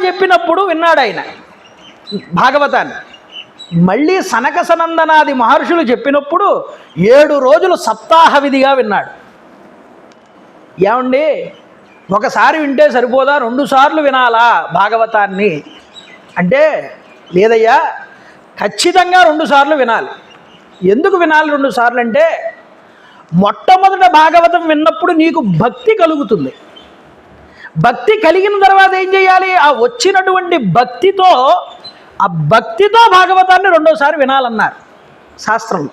చెప్పినప్పుడు విన్నాడు ఆయన భాగవతాన్ని. మళ్ళీ సనక సనందనాది మహర్షులు చెప్పినప్పుడు 7 రోజులు సప్తాహ విధిగా విన్నాడు. ఏమండి, ఒకసారి వింటే సరిపోదా, 2 సార్లు వినాలా భాగవతాన్ని అంటే? లేదయ్యా, ఖచ్చితంగా 2 సార్లు వినాలి. ఎందుకు వినాలి 2 సార్లు అంటే, మొట్టమొదట భాగవతం విన్నప్పుడు నీకు భక్తి కలుగుతుంది. భక్తి కలిగిన తర్వాత ఏం చేయాలి? ఆ వచ్చినటువంటి భక్తితో భాగవతాన్ని 2వ సారి వినాలన్నారు శాస్త్రంలో.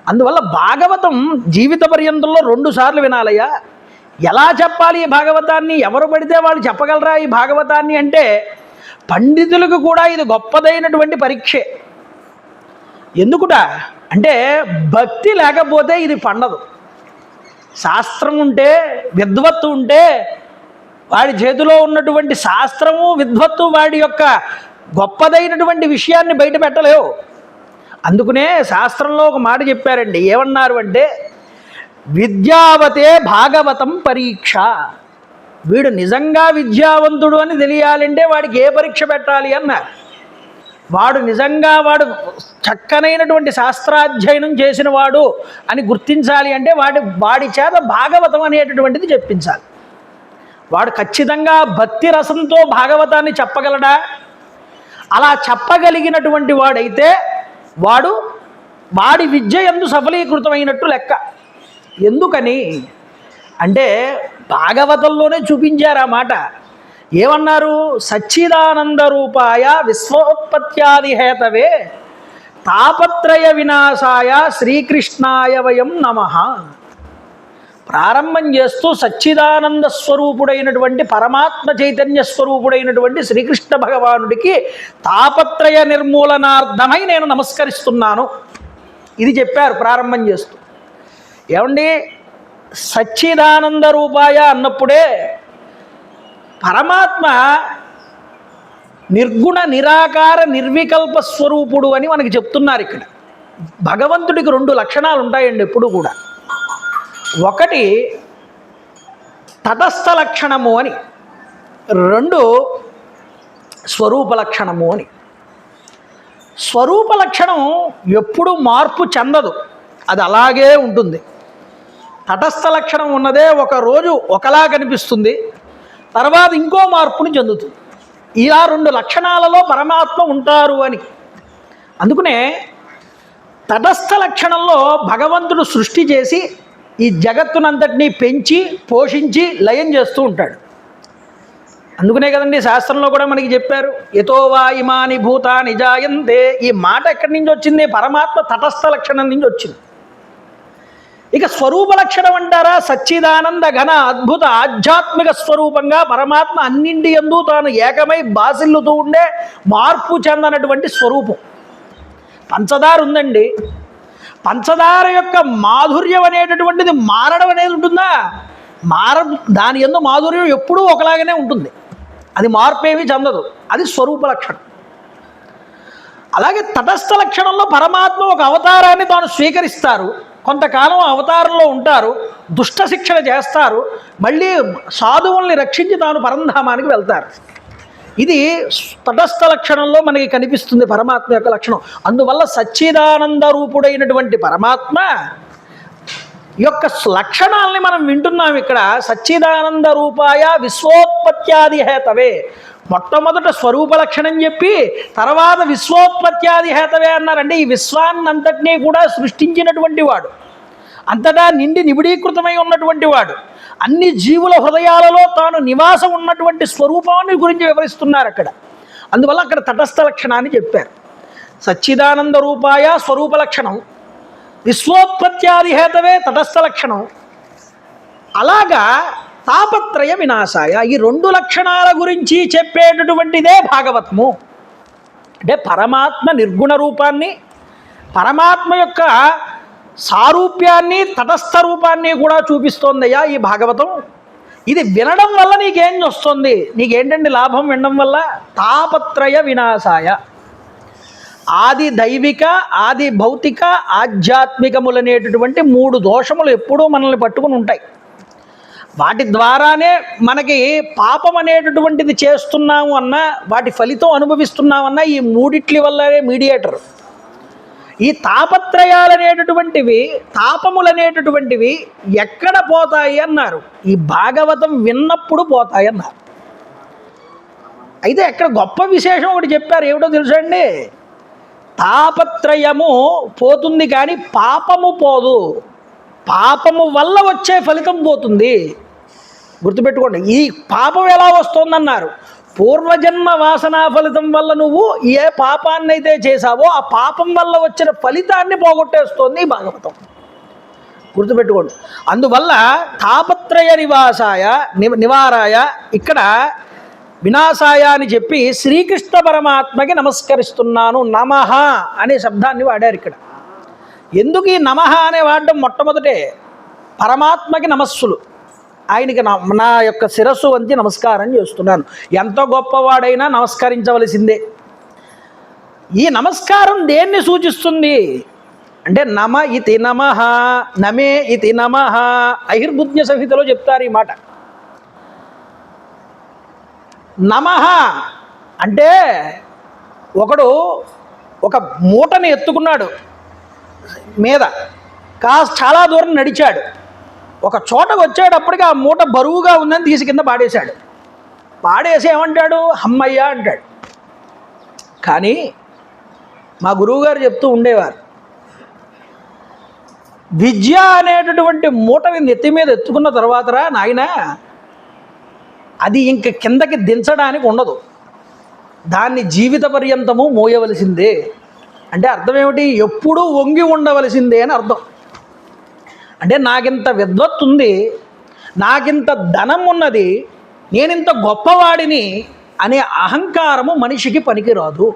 అందువల్ల భాగవతం జీవిత పర్యంతంలో 2 సార్లు వినాలయ్యా. ఎలా చెప్పాలి ఈ భాగవతాన్ని? ఎవరు పడితే వాళ్ళు చెప్పగలరా ఈ భాగవతాన్ని అంటే? పండితులకు కూడా ఇది గొప్పదైనటువంటి పరీక్షే. ఎందుకుట అంటే, భక్తి లేకపోతే ఇది పండదు. శాస్త్రం ఉంటే, విద్వత్తు ఉంటే, వాడి చేతిలో ఉన్నటువంటి శాస్త్రము విద్వత్తు వాడి యొక్క గొప్పదైనటువంటి విషయాన్ని బయట పెట్టలేవు. అందుకనే శాస్త్రంలో ఒక మాట చెప్పారండి. ఏమన్నారు అంటే, విద్యావతే భాగవతం పరీక్ష. వీడు నిజంగా విద్యావంతుడు అని తెలియాలంటే వాడికి ఏ పరీక్ష పెట్టాలి అన్నారు. వాడు నిజంగా చక్కనైనటువంటి శాస్త్రాధ్యయనం చేసిన వాడు అని గుర్తించాలి అంటే వాడి చేత భాగవతం అనేటటువంటిది చెప్పించాలి. వాడు ఖచ్చితంగా భక్తి రసంతో భాగవతాన్ని చెప్పగలడా? అలా చెప్పగలిగినటువంటి వాడైతే వాడి విద్య యందు సఫలీకృతమైనట్టు లెక్క. ఎందుకని అంటే భాగవతంలోనే చూపించారు ఆ మాట. ఏమన్నారు? సచ్చిదానంద రూపాయ విశ్వోత్పత్యాది హేతవే తాపత్రయ వినాశాయ శ్రీకృష్ణాయ వయం నమః. ప్రారంభం చేస్తూ సచ్చిదానంద స్వరూపుడైనటువంటి పరమాత్మ చైతన్య స్వరూపుడైనటువంటి శ్రీకృష్ణ భగవానుడికి తాపత్రయ నిర్మూలనార్థమై నేను నమస్కరిస్తున్నాను. ఇది చెప్పారు ప్రారంభం చేస్తూ. ఏమండి, సచ్చిదానంద రూపాయ అన్నప్పుడే పరమాత్మ నిర్గుణ నిరాకార నిర్వికల్ప స్వరూపుడు అని మనకి చెప్తున్నారు. ఇక్కడ భగవంతుడికి 2 లక్షణాలు ఉంటాయండి ఎప్పుడు కూడా. ఒకటి తటస్థ లక్షణము అని, 2 స్వరూప లక్షణము అని. స్వరూప లక్షణం ఎప్పుడూ మార్పు చెందదు, అది అలాగే ఉంటుంది. తటస్థ లక్షణం ఉన్నదే ఒకరోజు ఒకలా కనిపిస్తుంది, తర్వాత ఇంకో మార్పుని చెందుతుంది. ఇలా 2 లక్షణాలలో పరమాత్మ ఉంటారు అని. అందుకనే తటస్థ లక్షణంలో భగవంతుడు సృష్టి చేసి ఈ జగత్తునంతటినీ పెంచి పోషించి లయం చేస్తూ ఉంటాడు. అందుకనే కదండి శాస్త్రంలో కూడా మనకి చెప్పారు, యతో వా ఇమాని భూతాని జాయంతే. ఈ మాట ఎక్కడి నుంచి వచ్చింది? పరమాత్మ తటస్థ లక్షణం నుంచి వచ్చింది. ఇక స్వరూప లక్షణం అంటారా? సచ్చిదానంద ఘన అద్భుత ఆధ్యాత్మిక స్వరూపంగా పరమాత్మ అన్నింటి యందు తాను ఏకమై బాసిల్లుతూ ఉండే మార్పు చెందనటువంటి స్వరూపం. పంచదార ఉందండి, పంచదార యొక్క మాధుర్యం అనేటటువంటిది మారడం అనేది ఉంటుందా? దాని యందు మాధుర్యం ఎప్పుడూ ఒకలాగానే ఉంటుంది, అది మార్పేమీ చెందదు. అది స్వరూప లక్షణం. అలాగే తటస్థ లక్షణంలో పరమాత్మ ఒక అవతారాన్ని తాను స్వీకరిస్తారు, కొంతకాలం అవతారంలో ఉంటారు, దుష్ట శిక్షణ చేస్తారు, మళ్ళీ సాధువుల్ని రక్షించి తాను పరంధామానికి వెళ్తారు. ఇది తటస్థ లక్షణంలో మనకి కనిపిస్తుంది పరమాత్మ యొక్క లక్షణం. అందువల్ల సచ్చిదానంద రూపుడైనటువంటి పరమాత్మ యొక్క లక్షణాలని మనం వింటున్నాం ఇక్కడ. సచ్చిదానంద రూపాయ విశ్వోత్పత్యాది హేతవే. మొట్టమొదట స్వరూప లక్షణం చెప్పి తర్వాత విశ్వోత్పత్యాది హేతవే అన్నారంటే ఈ విశ్వాన్నంతటినీ కూడా సృష్టించినటువంటి వాడు, అంతటా నిండి నిబిడీకృతమై ఉన్నటువంటి వాడు, అన్ని జీవుల హృదయాలలో తాను నివాసం ఉన్నటువంటి స్వరూపాన్ని గురించి వివరిస్తున్నారు అక్కడ. అందువల్ల అక్కడ తటస్థ లక్షణాన్ని చెప్పారు. సచ్చిదానంద రూపాయ స్వరూప లక్షణం, విశ్వోత్పత్యాది హేతవే తటస్థ లక్షణం. అలాగా తాపత్రయ వినాశాయ, ఈ 2 లక్షణాల గురించి చెప్పేటటువంటిదే భాగవతము. అంటే పరమాత్మ నిర్గుణ రూపాన్ని, పరమాత్మ యొక్క సారూప్యాన్ని, తటస్థ రూపాన్ని కూడా చూపిస్తోందయ్యా ఈ భాగవతం. ఇది వినడం వల్ల నీకేం వస్తుంది? నీకేంటండి లాభం వినడం వల్ల? తాపత్రయ వినాశాయ. ఆది దైవిక, ఆది భౌతిక, ఆధ్యాత్మికములనేటటువంటి 3 దోషములు ఎప్పుడూ మనల్ని పట్టుకుని ఉంటాయి. వాటి ద్వారానే మనకి పాపం అనేటటువంటిది చేస్తున్నాము అన్నా, వాటి ఫలితం అనుభవిస్తున్నామన్నా ఈ మూడిట్ల వల్లనే మీడియేటర్. ఈ తాపత్రయాలనేటటువంటివి, తాపములనేటటువంటివి ఎక్కడ పోతాయి అన్నారు? ఈ భాగవతం విన్నప్పుడు పోతాయి అన్నారు. అయితే ఎక్కడ గొప్ప విశేషం ఒకటి చెప్పారు, ఏమిటో తెలుసండి? తాపత్రయము పోతుంది కానీ పాపము పోదు. పాపము వల్ల వచ్చే ఫలితం పోతుంది. గుర్తుపెట్టుకోండి. ఈ పాపం ఎలా వస్తుందన్నారు? పూర్వజన్మ వాసనా ఫలితం వల్ల నువ్వు ఏ పాపాన్ని అయితే చేశావో ఆ పాపం వల్ల వచ్చిన ఫలితాన్ని పోగొట్టేస్తోంది ఈ భాగవతం. గుర్తుపెట్టుకోండి. అందువల్ల తాపత్రయ నివారాయ ఇక్కడ వినాశాయ అని చెప్పి శ్రీకృష్ణ పరమాత్మకి నమస్కరిస్తున్నాను నమః అనే శబ్దాన్ని వాడారు ఇక్కడ. ఎందుకు ఈ నమః అనే వాడడం? మొట్టమొదటే పరమాత్మకి నమస్సులు, ఆయనకి నా యొక్క శిరస్సు వంచి నమస్కారం చేస్తున్నాను. ఎంత గొప్పవాడైనా నమస్కరించవలసిందే. ఈ నమస్కారం దేన్ని సూచిస్తుంది అంటే నమ ఇతి నమః, నమే ఇతి నమః. అహిర్బుజ్ఞ సంహితలో చెప్తారు ఈ మాట. నమః అంటే ఒకడు ఒక మూటని ఎత్తుకున్నాడు మీద, చాలా దూరం నడిచాడు. ఒక చోటకు వచ్చేటప్పటికి ఆ మూట బరువుగా ఉందని తీసి కింద పాడేశాడు. పాడేసి ఏమంటాడు? హమ్మయ్య అంటాడు. కానీ మా గురువుగారు చెప్తూ ఉండేవారు, విద్య అనేటటువంటి మూటని నెత్తి మీద ఎత్తుకున్న తర్వాతరా నాయనా అది ఇంక కిందకి దించడానికి ఉండదు, దాన్ని జీవిత పర్యంతము మోయవలసిందే. అంటే అర్థం ఏమిటి? ఎప్పుడూ వంగి ఉండవలసిందే అని అర్థం. అంటే నాకింత విద్వత్తు ఉంది, నాకింత ధనం ఉన్నది, నేనింత గొప్పవాడిని అనే అహంకారము మనిషికి పనికిరాదు.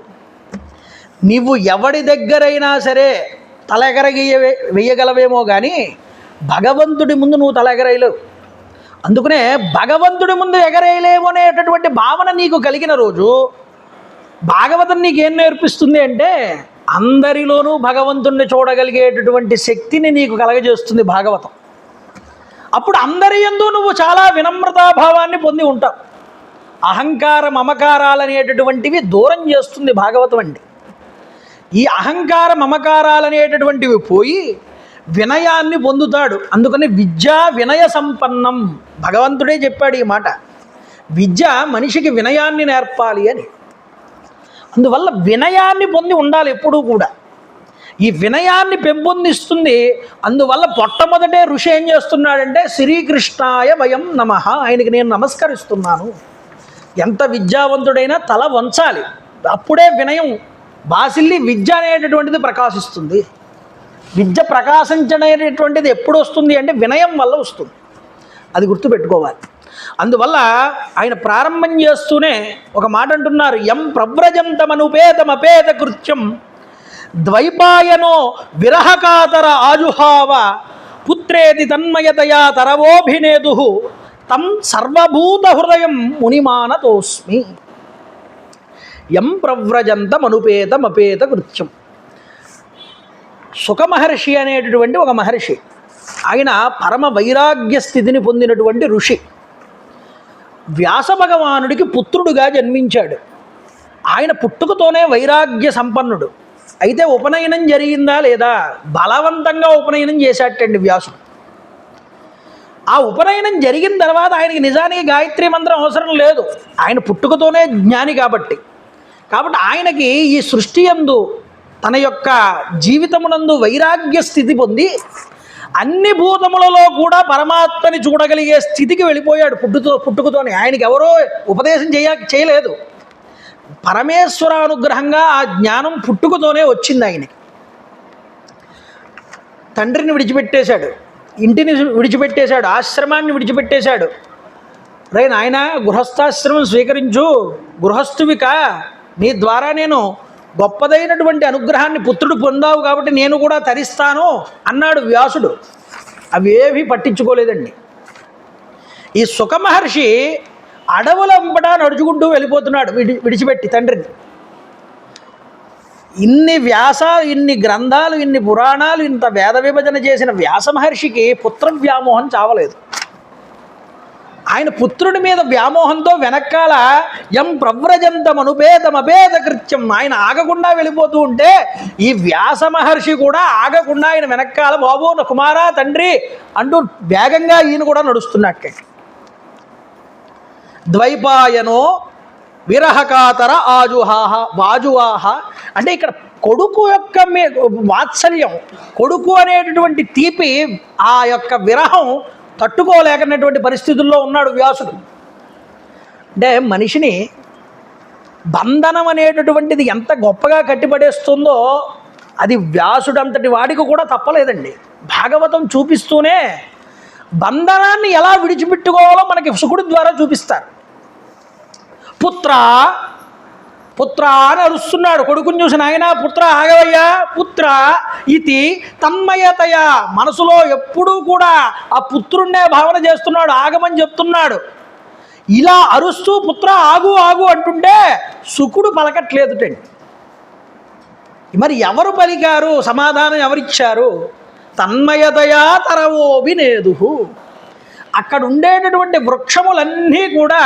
నీవు ఎవడి దగ్గరైనా సరే తల వెయ్యగలవేమో కానీ భగవంతుడి ముందు నువ్వు తల ఎగరేయలేవు. అందుకనే భగవంతుడి ముందు ఎగరేయలేము అనేటటువంటి భావన నీకు కలిగిన రోజు భాగవతం నీకేం నేర్పిస్తుంది అంటే అందరిలోనూ భగవంతుణ్ణి చూడగలిగేటటువంటి శక్తిని నీకు కలగజేస్తుంది భాగవతం. అప్పుడు అందరి యందు నువ్వు చాలా వినమ్రతాభావాన్ని పొంది ఉంటావు. అహంకార మమకారాలనేటటువంటివి దూరం చేస్తుంది భాగవతం అండి. ఈ అహంకార మమకారాలనేటటువంటివి పోయి వినయాన్ని పొందుతాడు. అందుకని విద్యా వినయ సంపన్నం, భగవంతుడే చెప్పాడు ఈ మాట. విద్య మనిషికి వినయాన్ని నేర్పాలి అని. అందువల్ల వినయాన్ని పొంది ఉండాలి ఎప్పుడూ కూడా. ఈ వినయాన్ని పెంపొందిస్తుంది. అందువల్ల మొట్టమొదటే ఋషి ఏం చేస్తున్నాడంటే శ్రీకృష్ణాయ వయం నమః, ఆయనకి నేను నమస్కరిస్తున్నాను. ఎంత విద్యావంతుడైనా తల వంచాలి, అప్పుడే వినయం బాసిల్లి విద్య అనేటటువంటిది ప్రకాశిస్తుంది. విద్య ప్రకాశించనేటటువంటిది ఎప్పుడు వస్తుంది అంటే వినయం వల్ల వస్తుంది. అది గుర్తుపెట్టుకోవాలి. అందువల్ల ఆయన ప్రారంభం చేస్తూనే ఒక మాట అంటున్నారు, యం ప్రవ్రజంతమనుపేతమపేత కృత్యం ద్వైపాయనో విరహకాతర ఆజుహావ పుత్రేతి తన్మయతయా తరవోభినేదు తం సర్వభూత హృదయం మునిమానతోస్మి. యం ప్రవ్రజంతమనుపేతమపేత కృత్యం. సుఖమహర్షి అనేటటువంటి ఒక మహర్షి, ఆయన పరమ వైరాగ్య స్థితిని పొందినటువంటి ఋషి. వ్యాస భగవానుడికి పుత్రుడుగా జన్మించాడు. ఆయన పుట్టుకతోనే వైరాగ్య సంపన్నుడు. అయితే ఉపనయనం జరిగిందా లేదా? బలవంతంగా ఉపనయనం చేశాటండి వ్యాసుడు. ఆ ఉపనయనం జరిగిన తర్వాత ఆయనకి నిజానికి గాయత్రి మంత్రం అవసరం లేదు, ఆయన పుట్టుకతోనే జ్ఞాని కాబట్టి. ఆయనకి ఈ సృష్టి యందు తన యొక్క జీవితమునందు వైరాగ్య స్థితి పొంది అన్ని భూతములలో కూడా పరమాత్మని చూడగలిగే స్థితికి వెళ్ళిపోయాడు పుట్టుకతోనే. ఆయనకి ఎవరో ఉపదేశం చేయలేదు, పరమేశ్వరానుగ్రహంగా ఆ జ్ఞానం పుట్టుకతోనే వచ్చింది ఆయనకి. తండ్రిని విడిచిపెట్టేశాడు, ఇంటిని విడిచిపెట్టేశాడు, ఆశ్రమాన్ని విడిచిపెట్టేశాడు. రే నాయన గృహస్థాశ్రమం స్వీకరించు, గృహస్థువిక, నీ ద్వారా నేను గొప్పదైనటువంటి అనుగ్రహాన్ని పుత్రుడు పొందావు కాబట్టి నేను కూడా తరిస్తాను అన్నాడు వ్యాసుడు. అవేవి పట్టించుకోలేదండి. ఈ సుఖమహర్షి అడవుల వెంబట నడుచుకుంటూ వెళ్ళిపోతున్నాడు విడిచిపెట్టి తండ్రిని. ఇన్ని గ్రంథాలు, ఇన్ని పురాణాలు, ఇంత వేద విభజన చేసిన వ్యాస మహర్షికి పుత్ర వ్యామోహం చావలేదు. ఆయన పుత్రుడి మీద వ్యామోహంతో వెనకాల ఎం ప్రవ్రజంతమనుభేదమభేద కృత్యం, ఆయన ఆగకుండా వెళ్ళిపోతూ ఉంటే ఈ వ్యాస మహర్షి కూడా ఆగకుండా ఆయన వెనకాల బాబు నా కుమారా తండ్రి అంటూ వేగంగా ఈయన కూడా నడుస్తున్నట్టే. ద్వైపాయనో విరహకాతర వాజువాహ అంటే ఇక్కడ కొడుకు యొక్క వాత్సల్యం, కొడుకు అనేటటువంటి తీపి, ఆ యొక్క విరహం తట్టుకోలేకనటువంటి పరిస్థితుల్లో ఉన్నాడు వ్యాసుడు. అంటే మనిషిని బంధనం అనేటటువంటిది ఎంత గొప్పగా కట్టిపడేస్తుందో అది వ్యాసుడు అంతటి వాడికి కూడా తప్పలేదండి. భాగవతం చూపిస్తూనే బంధనాన్ని ఎలా విడిచిపెట్టుకోవాలో మనకి శుకుడి ద్వారా చూపిస్తారు. పుత్ర పుత్ర అని అరుస్తున్నాడు కొడుకుని చూసి, నాయన పుత్ర ఆగవయ్యా పుత్ర ఇది తన్మయతయ, మనసులో ఎప్పుడూ కూడా ఆ పుత్రుణ్ణే భావన చేస్తున్నాడు, ఆగమని చెప్తున్నాడు. ఇలా అరుస్తూ పుత్ర ఆగు ఆగు అంటుంటే శుకుడు పలకట్లేదుటండి. మరి ఎవరు పలికారు, సమాధానం ఎవరిచ్చారు? తన్మయతయా తరవోభినేదు. అక్కడ ఉండేటటువంటి వృక్షములన్నీ కూడా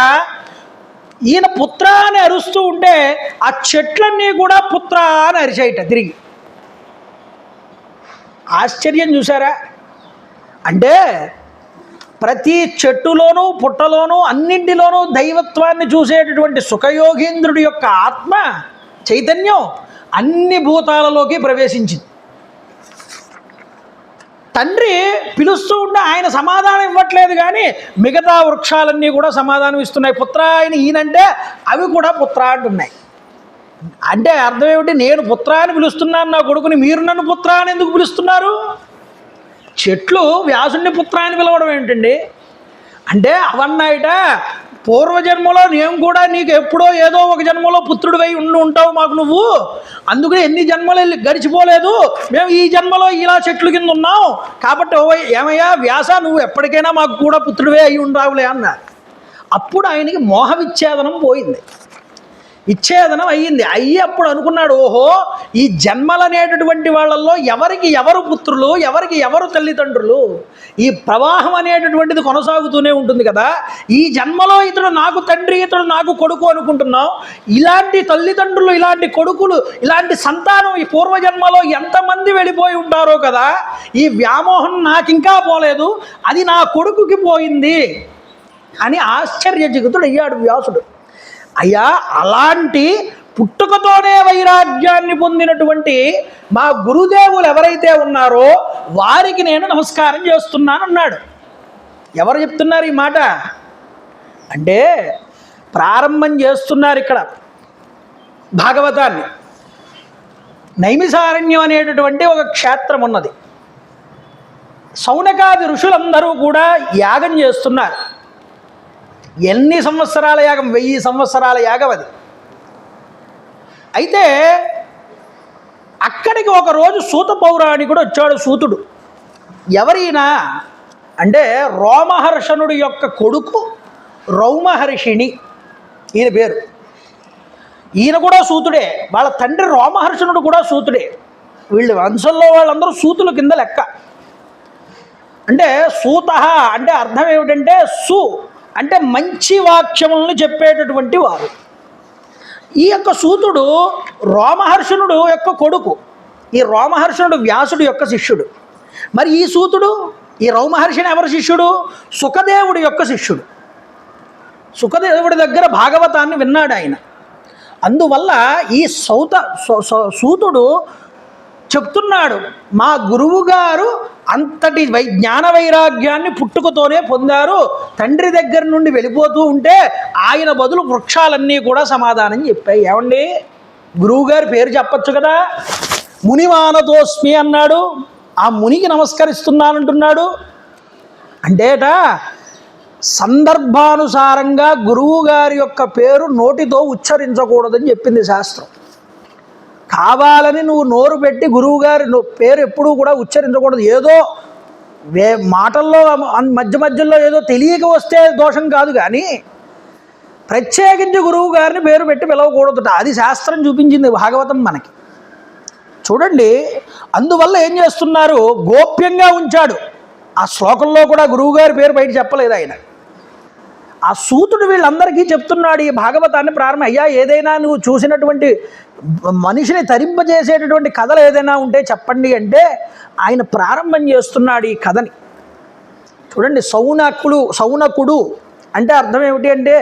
ఈయన పుత్ర అని అరుస్తూ ఉంటే ఆ చెట్లన్నీ కూడా పుత్ర అని అరిచాయిట తిరిగి. ఆశ్చర్యం చూసారా? అంటే ప్రతి చెట్టులోనూ పుట్టలోనూ అన్నింటిలోనూ దైవత్వాన్ని చూసేటటువంటి సుఖయోగీంద్రుడి యొక్క ఆత్మ చైతన్యం అన్ని భూతాలలోకి ప్రవేశించింది. తండ్రి పిలుస్తూ ఉంటే ఆయన సమాధానం ఇవ్వట్లేదు, కానీ మిగతా వృక్షాలన్నీ కూడా సమాధానం ఇస్తున్నాయి. పుత్ర ఆయన ఈయనంటే అవి కూడా పుత్ర అంటున్నాయి. అంటే అర్థం ఏమిటి? నేను పుత్ర అని పిలుస్తున్నాను నా కొడుకుని, మీరు నన్ను పుత్ర అని ఎందుకు పిలుస్తున్నారు? చెట్లు వ్యాసుని పుత్ర అని పిలవడం ఏంటండి? అంటే అవన్నాయిట పూర్వజన్మలో నేను కూడా నీకు ఎప్పుడో ఏదో ఒక జన్మలో పుత్రుడివై ఉంటావు మాకు నువ్వు, అందుకని ఎన్ని జన్మలు గడిచిపోలేదు, మేము ఈ జన్మలో ఇలా చెట్లు కింద ఉన్నాం కాబట్టి ఏమయ్యా వ్యాస నువ్వు ఎప్పటికైనా మాకు కూడా పుత్రుడివే అయి ఉండావులే అన్నారు. అప్పుడు ఆయనకి మోహ విచ్ఛేదనం పోయింది, విచ్ఛేదనం అయ్యింది. అయ్యి అప్పుడు అనుకున్నాడు, ఓహో ఈ జన్మలనేటటువంటి వాళ్ళల్లో ఎవరికి ఎవరు పుత్రులు, ఎవరికి ఎవరు తల్లిదండ్రులు, ఈ ప్రవాహం అనేటటువంటిది కొనసాగుతూనే ఉంటుంది కదా. ఈ జన్మలో ఇతడు నాకు తండ్రి, ఇతడు నాకు కొడుకు అనుకుంటున్నాం. ఇలాంటి తల్లిదండ్రులు, ఇలాంటి కొడుకులు, ఇలాంటి సంతానం ఈ పూర్వజన్మలో ఎంతమంది వెళ్ళిపోయి ఉంటారో కదా. ఈ వ్యామోహం నాకు ఇంకా పోలేదు, అది నా కొడుకుకి పోయింది అని ఆశ్చర్యచకితుడు అయ్యాడు వ్యాసుడు. అయ్యా అలాంటి పుట్టుకతోనే వైరాగ్యాన్ని పొందినటువంటి మా గురుదేవులు ఎవరైతే ఉన్నారో వారికి నేను నమస్కారం చేస్తున్నానన్నాడు. ఎవరు చెప్తున్నారు ఈ మాట అంటే ప్రారంభం చేస్తున్నారు ఇక్కడ భాగవతాన్ని. నైమిసారణ్యం అనేటటువంటి ఒక క్షేత్రం ఉన్నది. శౌనకాది ఋషులందరూ కూడా యాగం చేస్తున్నారు. ఎన్ని సంవత్సరాల యాగం? 1000 సంవత్సరాల యాగం అది. అయితే అక్కడికి ఒకరోజు సూత పౌరాణికుడు వచ్చాడు. సూతుడు ఎవరైనా అంటే రోమహర్షణుడి యొక్క కొడుకు రౌమహర్షిణి ఈయన పేరు. ఈయన కూడా సూతుడే, వాళ్ళ తండ్రి రోమహర్షణుడు కూడా సూతుడే. వీళ్ళు వంశంలో వాళ్ళందరూ సూతుల కింద లెక్క. అంటే సూత అంటే అర్థం ఏమిటంటే సు అంటే మంచి వాక్యములను చెప్పేటటువంటి వారు. ఈ యొక్క సూతుడు రోమహర్షణుడు యొక్క కొడుకు. ఈ రోమహర్షణుడు వ్యాసుడు యొక్క శిష్యుడు. మరి ఈ సూతుడు, ఈ రౌమహర్షిని ఎవరి శిష్యుడు? సుఖదేవుడి యొక్క శిష్యుడు. సుఖదేవుడి దగ్గర భాగవతాన్ని విన్నాడు ఆయన. అందువల్ల ఈ సూతుడు చెప్తున్నాడు, మా గురువుగారు అంతటి జ్ఞాన వైరాగ్యాన్ని పుట్టుకతోనే పొందారు. తండ్రి దగ్గర నుండి వెళ్ళిపోతూ ఉంటే ఆయన బదులు వృక్షాలన్నీ కూడా సమాధానం చెప్పాయి. ఏమండి గురువుగారి పేరు చెప్పచ్చు కదా. మునిమానతోస్మి అన్నాడు, ఆ మునికి నమస్కరిస్తున్నానంటున్నాడు. అంటేట సందర్భానుసారంగా గురువుగారి యొక్క పేరు నోటితో ఉచ్చరించకూడదని చెప్పింది శాస్త్రం. కావాలని నువ్వు నోరు పెట్టి గురువుగారి పేరు ఎప్పుడూ కూడా ఉచ్చరించకూడదు. ఏదో మాటల్లో మధ్యలో ఏదో తెలియక వస్తే దోషం కాదు, కానీ ప్రత్యేకించి గురువు గారిని పేరు పెట్టి పిలవకూడదుట. అది శాస్త్రం చూపించింది భాగవతం మనకి. చూడండి, అందువల్ల ఏం చేస్తున్నారు, గోప్యంగా ఉంచాడు. ఆ శ్లోకంలో కూడా గురువుగారి పేరు బయట చెప్పలేదు ఆయన. ఆ సూతుడు వీళ్ళందరికీ చెప్తున్నాడు ఈ భాగవతాన్ని ప్రారంభం. అయ్యా, ఏదైనా నువ్వు చూసినటువంటి మనిషిని తరింపజేసేటటువంటి కథలు ఏదైనా ఉంటే చెప్పండి అంటే ఆయన ప్రారంభం చేస్తున్నాడు ఈ కథని. చూడండి, సౌనకుడు అంటే అర్థం ఏమిటి అంటే,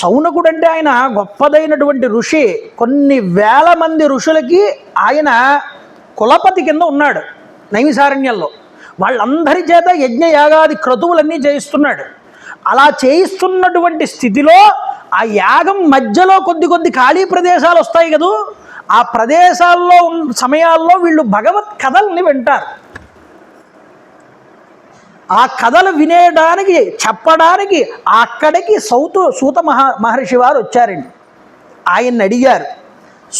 సౌనకుడు అంటే ఆయన గొప్పదైనటువంటి ఋషి. కొన్ని వేల మంది ఋషులకి ఆయన కులపతి కింద ఉన్నాడు నైమిసారణ్యంలో. వాళ్ళందరి చేత యజ్ఞయాగాది క్రతువులన్నీ చేయిస్తున్నాడు. అలా చేయిస్తున్నటువంటి స్థితిలో ఆ యాగం మధ్యలో కొద్ది ఖాళీ ప్రదేశాలు వస్తాయి కదూ, ఆ ప్రదేశాల్లో సమయాల్లో వీళ్ళు భగవత్ కథల్ని వింటారు. ఆ కథలు వినేయడానికి చెప్పడానికి అక్కడికి సూత మహర్షి వారు వచ్చారండి. ఆయన్ని అడిగారు.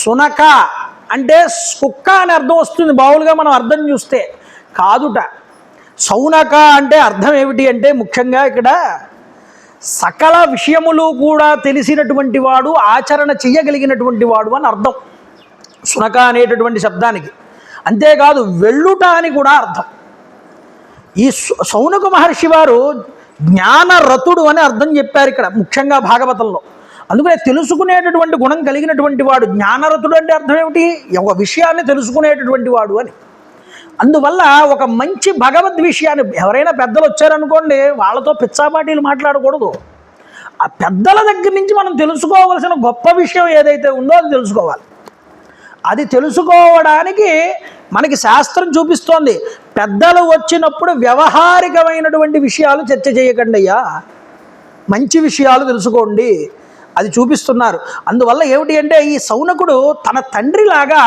సునక అంటే కుక్క అని అర్థం వస్తుంది బావులుగా మనం అర్థం చూస్తే, కాదుట. సౌనక అంటే అర్థం ఏమిటి అంటే ముఖ్యంగా ఇక్కడ సకల విషయములు కూడా తెలిసినటువంటి వాడు, ఆచరణ చెయ్యగలిగినటువంటి వాడు అని అర్థం సునక అనేటటువంటి శబ్దానికి. అంతేకాదు వెళ్ళుట అని కూడా అర్థం. ఈ సౌనక మహర్షి వారు జ్ఞానరతుడు అని అర్థం చెప్పారు ఇక్కడ ముఖ్యంగా భాగవతంలో. అందుకనే తెలుసుకునేటటువంటి గుణం కలిగినటువంటి వాడు. జ్ఞానరతుడు అంటే అర్థం ఏమిటి? ఒక విషయాన్ని తెలుసుకునేటటువంటి వాడు అని. అందువల్ల ఒక మంచి భగవద్ విషయాన్ని ఎవరైనా పెద్దలు వచ్చారనుకోండి, వాళ్ళతో పిచ్చాపాటీలు మాట్లాడకూడదు. ఆ పెద్దల దగ్గర నుంచి మనం తెలుసుకోవాల్సిన గొప్ప విషయం ఏదైతే ఉందో అది తెలుసుకోవాలి. అది తెలుసుకోవడానికి మనకి శాస్త్రం చూపిస్తోంది. పెద్దలు వచ్చినప్పుడు వ్యవహారికమైనటువంటి విషయాలు చర్చ చేయకండి అయ్యా, మంచి విషయాలు తెలుసుకోండి, అది చూపిస్తున్నారు. అందువల్ల ఏమిటి అంటే ఈ సౌనకుడు తన తండ్రిలాగా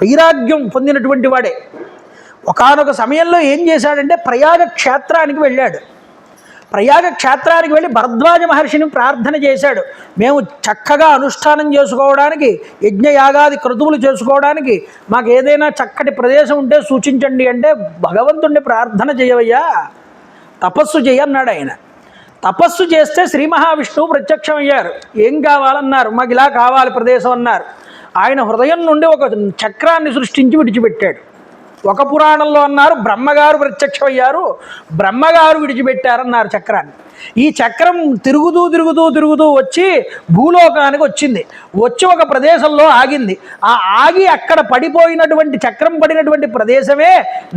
వైరాగ్యం పొందినటువంటి వాడే. ఒకానొక సమయంలో ఏం చేశాడంటే ప్రయాగ క్షేత్రానికి వెళ్ళాడు. ప్రయాగ క్షేత్రానికి వెళ్ళి భరద్వాజ మహర్షిని ప్రార్థన చేశాడు. మేము చక్కగా అనుష్ఠానం చేసుకోవడానికి, యజ్ఞయాగాది క్రతువులు చేసుకోవడానికి మాకు ఏదైనా చక్కటి ప్రదేశం ఉంటే సూచించండి అంటే, భగవంతుడిని ప్రార్థన చేయవయ్యా, తపస్సు చేయన్నాడు ఆయన. తపస్సు చేస్తే శ్రీ మహావిష్ణువు ప్రత్యక్షమయ్యారు. ఏం కావాలన్నారు. మాకు ఇలా కావాలి ప్రదేశం అన్నారు. ఆయన హృదయం నుండి ఒక చక్రాన్ని సృష్టించి విడిచిపెట్టాడు. ఒక పురాణంలో అన్నారు బ్రహ్మగారు ప్రత్యక్షమయ్యారు, బ్రహ్మగారు విడిచిపెట్టారన్నారు చక్రాన్ని. ఈ చక్రం తిరుగుతూ వచ్చి భూలోకానికి వచ్చింది. వచ్చి ఒక ప్రదేశంలో ఆగింది. ఆ ఆగి అక్కడ పడిపోయినటువంటి చక్రం పడినటువంటి ప్రదేశమే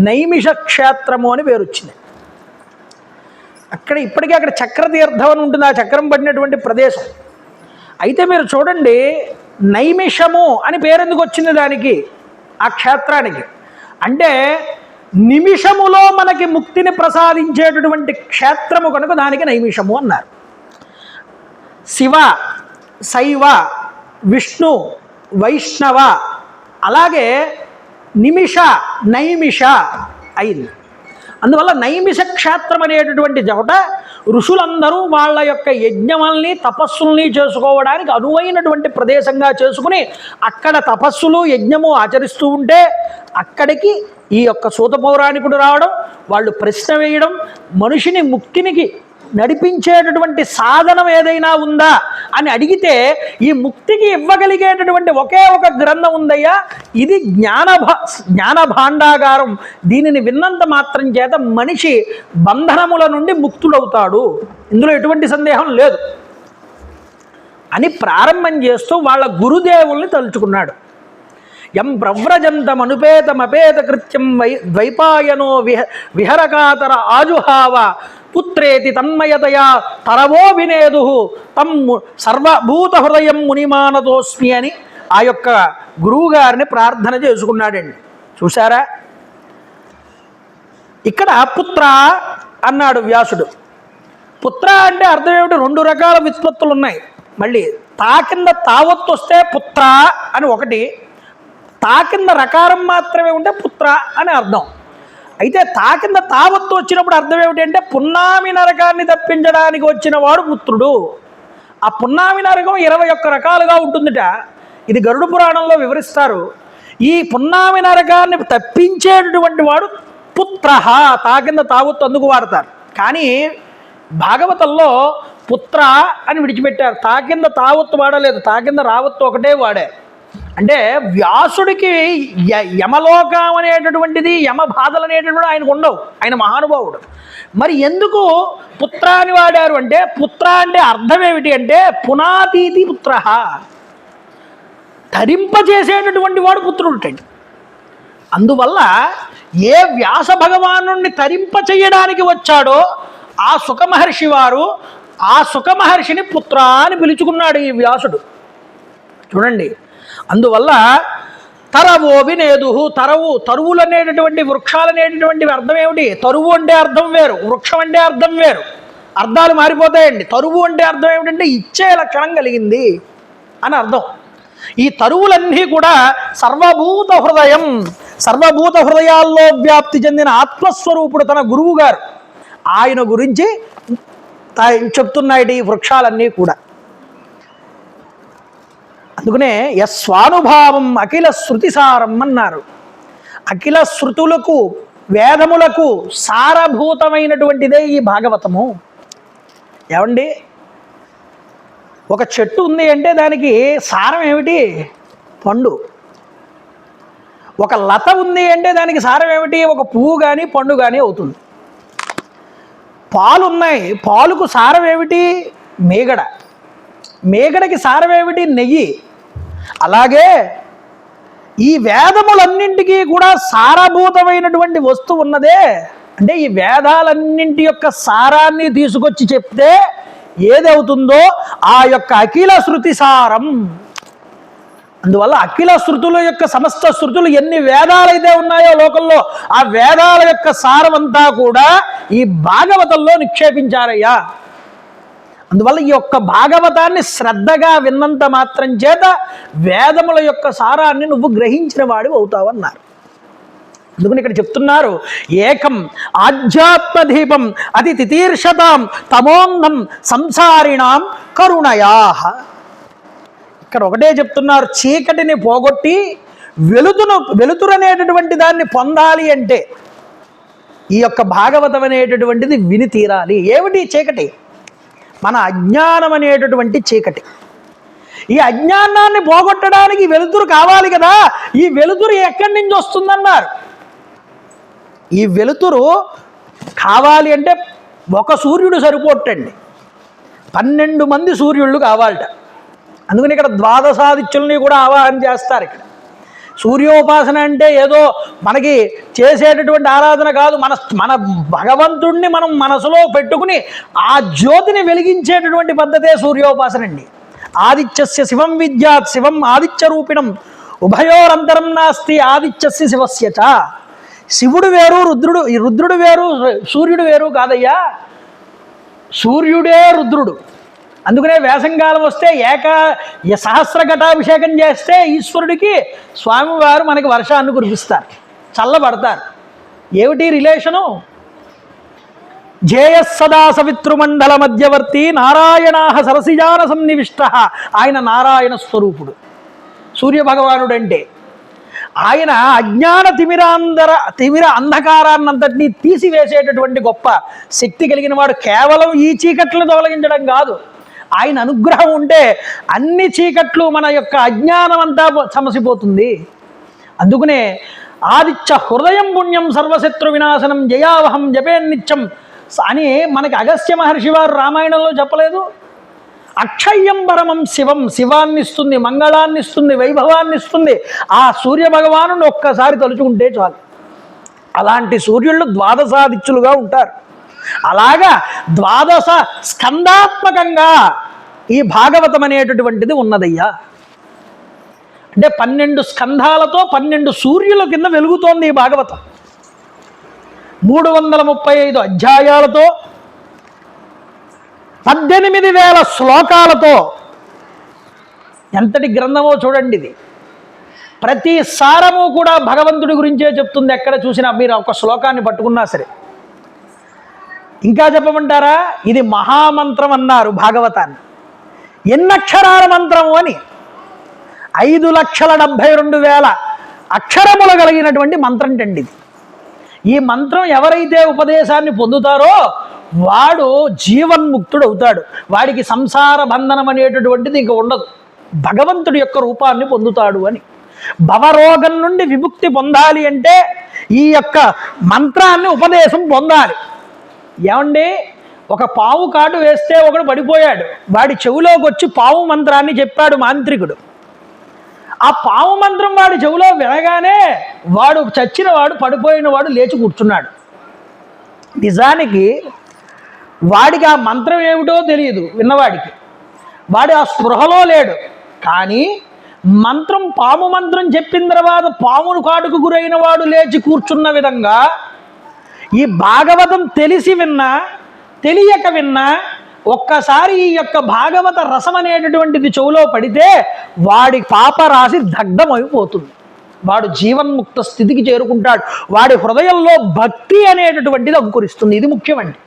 నైమిష క్షేత్రము అని పేరు వచ్చింది. అక్కడ ఇప్పటికీ అక్కడ చక్రతీర్థం అని ఉంటుంది, ఆ చక్రం పడినటువంటి ప్రదేశం. అయితే మీరు చూడండి, నైమిషము అని పేరెందుకు వచ్చింది దానికి, ఆ క్షేత్రానికి అంటే నిమిషములో మనకి ముక్తిని ప్రసాదించేటటువంటి క్షేత్రము కనుక దానికి నైమిషము అన్నారు. శివ, శైవ, విష్ణు, వైష్ణవ అలాగే నిమిష, నైమిష అయింది. అందువల్ల నైమిష క్షేత్రం అనేటటువంటి చోట ఋషులందరూ వాళ్ళ యొక్క యజ్ఞముల్ని తపస్సుల్ని చేసుకోవడానికి అనువైనటువంటి ప్రదేశంగా చేసుకుని అక్కడ తపస్సులు యజ్ఞము ఆచరిస్తూ ఉంటే అక్కడికి ఈ యొక్క సూత పౌరాణికుడు రావడం, వాళ్ళు ప్రశ్న వేయడం, మనిషిని ముక్తినికి నడిపించేటటువంటి సాధనం ఏదైనా ఉందా అని అడిగితే ఈ ముక్తికి ఇవ్వగలిగేటటువంటి ఒకే ఒక గ్రంథం ఉందయ్యా, ఇది జ్ఞాన భాండాగారం, దీనిని విన్నంత మాత్రం చేత మనిషి బంధనముల నుండి ముక్తుడవుతాడు, ఇందులో ఎటువంటి సందేహం లేదు అని ప్రారంభం చేస్తూ వాళ్ళ గురుదేవుల్ని తలుచుకున్నాడు. యం ప్రవ్రజంతమనుపేతమపేత కృత్యం ద్వైపాయనో విహరకాతర ఆజుహావ పుత్రేతి తన్మయతయా తరవో వినేదు తం సర్వభూత హృదయం మునిమానతోస్మి అని ఆ యొక్క గురువుగారిని ప్రార్థన చేసుకున్నాడండి. చూసారా, ఇక్కడ పుత్ర అన్నాడు వ్యాసుడు. పుత్ర అంటే అర్థం ఏమిటి? రెండు రకాల వ్యుత్పత్తులు ఉన్నాయి. మళ్ళీ తా కింద తావత్తు వస్తే పుత్ర అని ఒకటి, తా కింద రకారం మాత్రమే ఉంటే పుత్ర అని అర్థం. అయితే తా కింద తావత్తు వచ్చినప్పుడు అర్థం ఏమిటి అంటే పున్నామి నరకాన్ని తప్పించడానికి వచ్చిన వాడు పుత్రుడు. ఆ పున్నామి నరకం 21 రకాలుగా ఉంటుందిట. ఇది గరుడ పురాణంలో వివరిస్తారు. ఈ పున్నామి నరకాన్ని తప్పించేటటువంటి వాడు పుత్ర. తా కింద తావత్తు అందుకు వాడతారు. కానీ భాగవతంలో పుత్ర అని విడిచిపెట్టారు. తా కింద తావత్తు వాడలేదు, తా కింద రావత్తు ఒకటే వాడారు. అంటే వ్యాసుడికి యమలోకం అనేటటువంటిది, యమ బాధలు అనేటటువంటి ఆయనకు ఉండవు, ఆయన మహానుభావుడు. మరి ఎందుకు పుత్ర అని వాడారు అంటే, పుత్ర అంటే అర్థం ఏమిటి అంటే పునాతీతి పుత్ర, తరింపజేసేటటువంటి వాడు పుత్రుడుటండి. అందువల్ల ఏ వ్యాస భగవానుణ్ణి తరింప చేయడానికి వచ్చాడో ఆ సుఖమహర్షి వారు, ఆ సుఖమహర్షిని పుత్ర అని పిలుచుకున్నాడు ఈ వ్యాసుడు. చూడండి, అందువల్ల తరవోవినేదు, తరువులు అనేటటువంటి వృక్షాలు అనేటటువంటివి అర్థం ఏమిటి? తరువు అంటే అర్థం వేరు, వృక్షం అంటే అర్థం వేరు, అర్థాలు మారిపోతాయండి. తరువు అంటే అర్థం ఏమిటంటే ఇచ్చే లక్షణం కలిగింది అని అర్థం. ఈ తరువులన్నీ కూడా సర్వభూత హృదయం, సర్వభూత హృదయాల్లో వ్యాప్తి చెందిన ఆత్మస్వరూపుడు తన గురువు గారు, ఆయన గురించి చెప్తున్నాయి ఈ వృక్షాలన్నీ కూడా. అందుకనే యస్వానుభావం అఖిల శృతిసారం అన్నారు. అఖిల శృతులకు, వేదములకు సారభూతమైనటువంటిదే ఈ భాగవతము. ఏమండి, ఒక చెట్టు ఉంది అంటే దానికి సారం ఏమిటి? పండు. ఒక లత ఉంది అంటే దానికి సారం ఏమిటి? ఒక పువ్వు కానీ పండు కానీ అవుతుంది. పాలు ఉన్నాయి, పాలుకు సారం ఏమిటి? మేగడ. మేగడకి సారం ఏమిటి? నెయ్యి. అలాగే ఈ వేదములన్నింటికీ కూడా సారభూతమైనటువంటి వస్తువు ఉన్నదే. అంటే ఈ వేదాలన్నింటి యొక్క సారాన్ని తీసుకొచ్చి చెప్తే ఏదవుతుందో ఆ యొక్క అఖిల శృతి సారం. అందువల్ల అఖిల శృతుల యొక్క సమస్త శృతులు ఎన్ని వేదాలైతే ఉన్నాయో లోకంలో, ఆ వేదాల యొక్క సారమంతా కూడా ఈ భాగవతంలో నిక్షేపించారయ్యా. అందువల్ల ఈ యొక్క భాగవతాన్ని శ్రద్ధగా విన్నంత మాత్రం చేత వేదముల యొక్క సారాన్ని నువ్వు గ్రహించిన వాడివి అవుతావన్నారు. అందుకని ఇక్కడ చెప్తున్నారు, ఏకం ఆధ్యాత్మదీపం అతి తితీర్షతాం తమోంధం సంసారిణాం కరుణయాః. ఇక్కడ ఒకటే చెప్తున్నారు, చీకటిని పోగొట్టి వెలుతురు అనేటటువంటి దాన్ని పొందాలి అంటే ఈ యొక్క భాగవతం అనేటటువంటిది విని తీరాలి. ఏమిటి చీకటి? మన అజ్ఞానం అనేటటువంటి చీకటి. ఈ అజ్ఞానాన్ని పోగొట్టడానికి వెలుతురు కావాలి కదా. ఈ వెలుతురు ఎక్కడి నుంచి వస్తుందన్నారు? ఈ వెలుతురు కావాలి అంటే ఒక సూర్యుడు సరిపోటండి, 12 మంది సూర్యుళ్ళు కావాలట. అందుకని ఇక్కడ ద్వాదశాదిత్యుల్ని కూడా ఆవాహన చేస్తారు. ఇక్కడ సూర్యోపాసన అంటే ఏదో మనకి చేసేటటువంటి ఆరాధన కాదు, మన భగవంతుణ్ణి మనం మనసులో పెట్టుకుని ఆ జ్యోతిని వెలిగించేటటువంటి పద్ధతే సూర్యోపాసన అండి. ఆదిత్యస్య శివం విద్యాత్ శివం ఆదిత్య రూపిణం ఉభయోరంతరం నాస్తి ఆదిత్యస్య శివస్య చ. శివుడు వేరు, రుద్రుడు వేరు, సూర్యుడు వేరు కాదయ్యా, సూర్యుడే రుద్రుడు. అందుకనే వేసంకాలం వస్తే సహస్ర ఘటాభిషేకం చేస్తే ఈశ్వరుడికి స్వామివారు మనకి వర్షాన్ని కురిపిస్తారు, చల్లబడతారు. ఏమిటి రిలేషను? జేయస్సదా సవితృమండల మధ్యవర్తి నారాయణ సరసిజాన సన్నివిష్ట. ఆయన నారాయణ స్వరూపుడు సూర్యభగవానుడంటే. ఆయన అజ్ఞాన తిమిర అంధకారాన్నంతటినీ తీసివేసేటటువంటి గొప్ప శక్తి కలిగిన వాడు. కేవలం ఈ చీకట్లను తొలగించడం కాదు, ఆయన అనుగ్రహం ఉంటే అన్ని చీకట్లు మన యొక్క అజ్ఞానం అంతా సమసిపోతుంది. అందుకనే ఆదిత్య హృదయం పుణ్యం సర్వశత్రు వినాశనం జయావహం జపేన్నిత్యం అని మనకి అగస్త్య మహర్షి వారు రామాయణంలో చెప్పలేదు? అక్షయ్యం పరమం శివం, శివాన్ని ఇస్తుంది, మంగళాన్ని ఇస్తుంది, వైభవాన్ని ఇస్తుంది. ఆ సూర్య భగవాను ఒక్కసారి తలుచుకుంటే చాలు. అలాంటి సూర్యుళ్ళు ద్వాదశాదిత్యులుగా ఉంటారు. అలాగా ద్వాదశ స్కందాత్మకంగా ఈ భాగవతం అనేటటువంటిది ఉన్నదయ్యా. అంటే 12 స్కంధాలతో 12 సూర్యుల కింద వెలుగుతోంది ఈ భాగవతం. 335 అధ్యాయాలతో 18,000 శ్లోకాలతో ఎంతటి గ్రంథమో చూడండి. ఇది ప్రతి సారము కూడా భగవంతుడి గురించే చెప్తుంది. ఎక్కడ చూసినా మీరు ఒక శ్లోకాన్ని పట్టుకున్నా సరే. ఇంకా చెప్పమంటారా? ఇది మహామంత్రం అన్నారు భాగవతాన్ని. ఎన్నక్షరాల మంత్రము అని 5,72,000 అక్షరములు కలిగినటువంటి మంత్రం అండి ఇది. ఈ మంత్రం ఎవరైతే ఉపదేశాన్ని పొందుతారో వాడు జీవన్ముక్తుడు అవుతాడు. వాడికి సంసార బంధనం అనేటటువంటిది ఇంక ఉండదు. భగవంతుడి యొక్క రూపాన్ని పొందుతాడు అని. భవరోగం నుండి విముక్తి పొందాలి అంటే ఈ యొక్క మంత్రాన్ని ఉపదేశం పొందాలి. ఏమండి, ఒక పావు కాటు వేస్తే ఒకడు పడిపోయాడు, వాడి చెవిలోకి వచ్చి పావు మంత్రాన్ని చెప్పాడు మాంత్రికుడు. ఆ పావు మంత్రం వాడి చెవిలో వినగానే వాడు చచ్చిన వాడు పడిపోయిన వాడు లేచి కూర్చున్నాడు. నిజానికి వాడికి ఆ మంత్రం ఏమిటో తెలియదు, విన్నవాడికి వాడు ఆ స్పృహలో లేడు. కానీ మంత్రం, పాము మంత్రం చెప్పిన తర్వాత పామును కాటుకు గురైన వాడు లేచి కూర్చున్న విధంగా ఈ భాగవతం తెలిసి విన్నా తెలియక విన్నా ఒక్కసారి ఈ యొక్క భాగవత రసం అనేటటువంటిది చెవులో పడితే వాడి పాపరాశి దగ్ధమైపోతుంది, వాడు జీవన్ముక్త స్థితికి చేరుకుంటాడు, వాడి హృదయంలో భక్తి అనేటటువంటిది అంకురిస్తుంది. ఇది ముఖ్యమండి.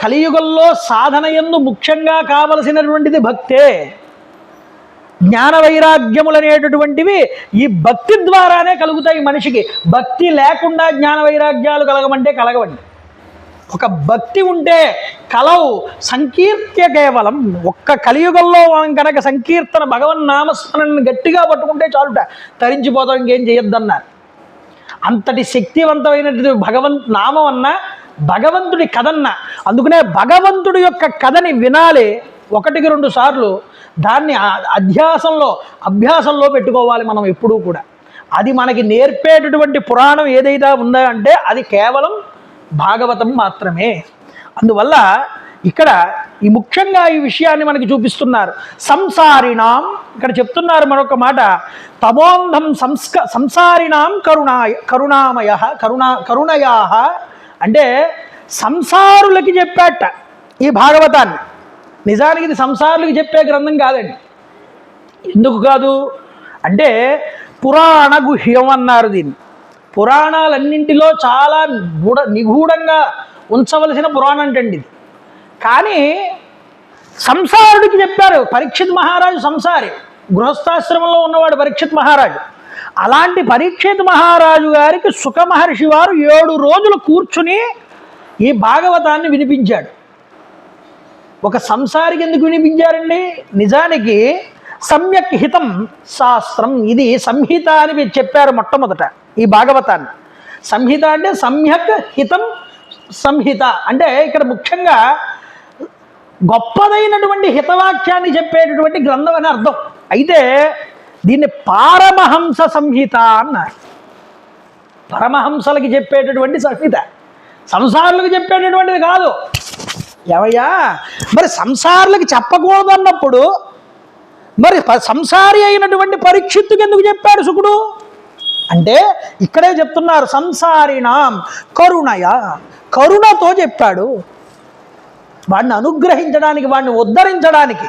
కలియుగంలో సాధన యందు ముఖ్యంగా కావలసినటువంటిది భక్తే. జ్ఞాన వైరాగ్యములు అనేటటువంటివి ఈ భక్తి ద్వారానే కలుగుతాయి మనిషికి. భక్తి లేకుండా జ్ఞాన వైరాగ్యాలు కలగమంటే కలగవండి. ఒక భక్తి ఉంటే కలవు. సంకీర్త్య కేవలం ఒక్క కలియుగంలో మనం కనుక సంకీర్తన భగవన్నామస్మరణని గట్టిగా పట్టుకుంటే చాలుట, తరించిపోతాం, ఇంకేం చేయొద్దన్నారు. అంతటి శక్తివంతమైనటువంటి నామం అన్నా భగవంతుడి కథన్నా. అందుకనే భగవంతుడి యొక్క కథని వినాలి, 1-2 సార్లు దాన్ని అభ్యాసంలో పెట్టుకోవాలి మనం ఎప్పుడూ కూడా. అది మనకి నేర్పేటటువంటి పురాణం ఏదైతే ఉందో అంటే అది కేవలం భాగవతం మాత్రమే. అందువల్ల ఇక్కడ ఈ ముఖ్యంగా ఈ విషయాన్ని మనకి చూపిస్తున్నారు. సంసారిణాం, ఇక్కడ చెప్తున్నారు మరొక మాట, తమోంధం సంసారిణాం కరుణయా అంటే సంసారులకి చెప్పాట ఈ భాగవతాన్ని. నిజానికి ఇది సంసారులకి చెప్పే గ్రంథం కాదండి. ఎందుకు కాదు అంటే పురాణ గుహ్యం అన్నారు దీన్ని. పురాణాలన్నింటిలో చాలా నిగూఢంగా ఉంచవలసిన పురాణం అంటండి ఇది. కానీ సంసారుడికి చెప్పారు. పరీక్షిత్ మహారాజు సంసారి, గృహస్థాశ్రమంలో ఉన్నవాడు పరీక్షిత్ మహారాజు. అలాంటి పరీక్షిత్ మహారాజు గారికి సుఖ మహర్షి వారు 7 రోజులు కూర్చుని ఈ భాగవతాన్ని వినిపించాడు. ఒక సంసారికి ఎందుకు వినిపించారండి? నిజానికి సమ్యక్ హితం శాస్త్రం, ఇది సంహిత అని చెప్పారు మొట్టమొదట ఈ భాగవతాన్ని. సంహిత అంటే సమ్యక్ హితం సంహిత అంటే ఇక్కడ ముఖ్యంగా గొప్పదైనటువంటి హితవాక్యాన్ని చెప్పేటటువంటి గ్రంథం అని అర్థం. అయితే దీన్ని పారమహంస సంహిత అన్నారు. పరమహంసలకి చెప్పేటటువంటి సంహిత, సంసారులకు చెప్పేటటువంటిది కాదు. ఏమయ్యా, మరి సంసారులకు చెప్పకూడదు అన్నప్పుడు మరి సంసారి అయినటువంటి పరీక్షిత్తుకి ఎందుకు చెప్పాడు శుకుడు అంటే ఇక్కడే చెప్తున్నారు. సంసారిణాం కరుణతో చెప్పాడు. వాడిని అనుగ్రహించడానికి, వాడిని ఉద్ధరించడానికి,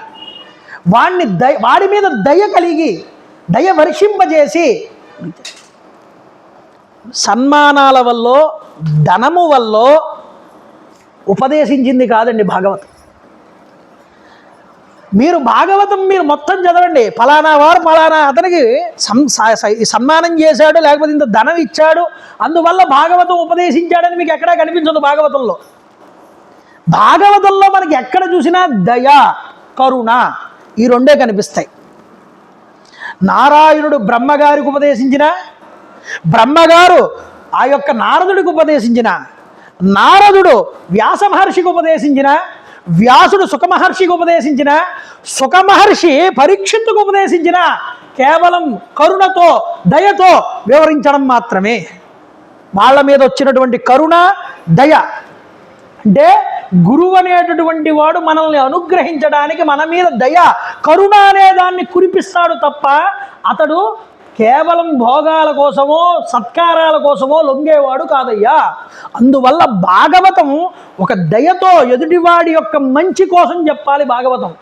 వాడి మీద దయ కలిగి దయ వర్షింపజేసి, సన్మానాల వల్ల ధనము వల్ల ఉపదేశించింది కాదండి భాగవతం. మీరు భాగవతం మీరు మొత్తం చదవండి, ఫలానా వారు ఫలానా అతనికి సన్మానం చేశాడు, లేకపోతే ఇంత ధనం ఇచ్చాడు, అందువల్ల భాగవతం ఉపదేశించాడని మీకు ఎక్కడా కనిపించదు. భాగవతంలో మనకి ఎక్కడ చూసినా దయ, కరుణ, ఈ రెండే కనిపిస్తాయి. నారాయణుడు బ్రహ్మగారికి ఉపదేశించిన, బ్రహ్మగారు ఆ యొక్క నారదుడికి ఉపదేశించిన, నారదుడు వ్యాస మహర్షికి ఉపదేశించిన, వ్యాసుడు సుఖమహర్షికి ఉపదేశించిన, సుఖమహర్షి పరీక్షిత్తుకు ఉపదేశించిన కేవలం కరుణతో దయతో వివరించడం మాత్రమే. వాళ్ళ మీద వచ్చినటువంటి కరుణ దయ అంటే గురువు అనేటటువంటి వాడు మనల్ని అనుగ్రహించడానికి మన మీద దయ కరుణ అనే దాన్ని కురిపిస్తాడు తప్ప అతడు కేవలం భోగాల కోసమో సత్కారాల కోసమో లొంగేవాడు కాదయ్యా. అందువల్ల భాగవతం ఒక దయతో ఎదుటివాడి యొక్క మంచి కోసం చెప్పాలి. భాగవతం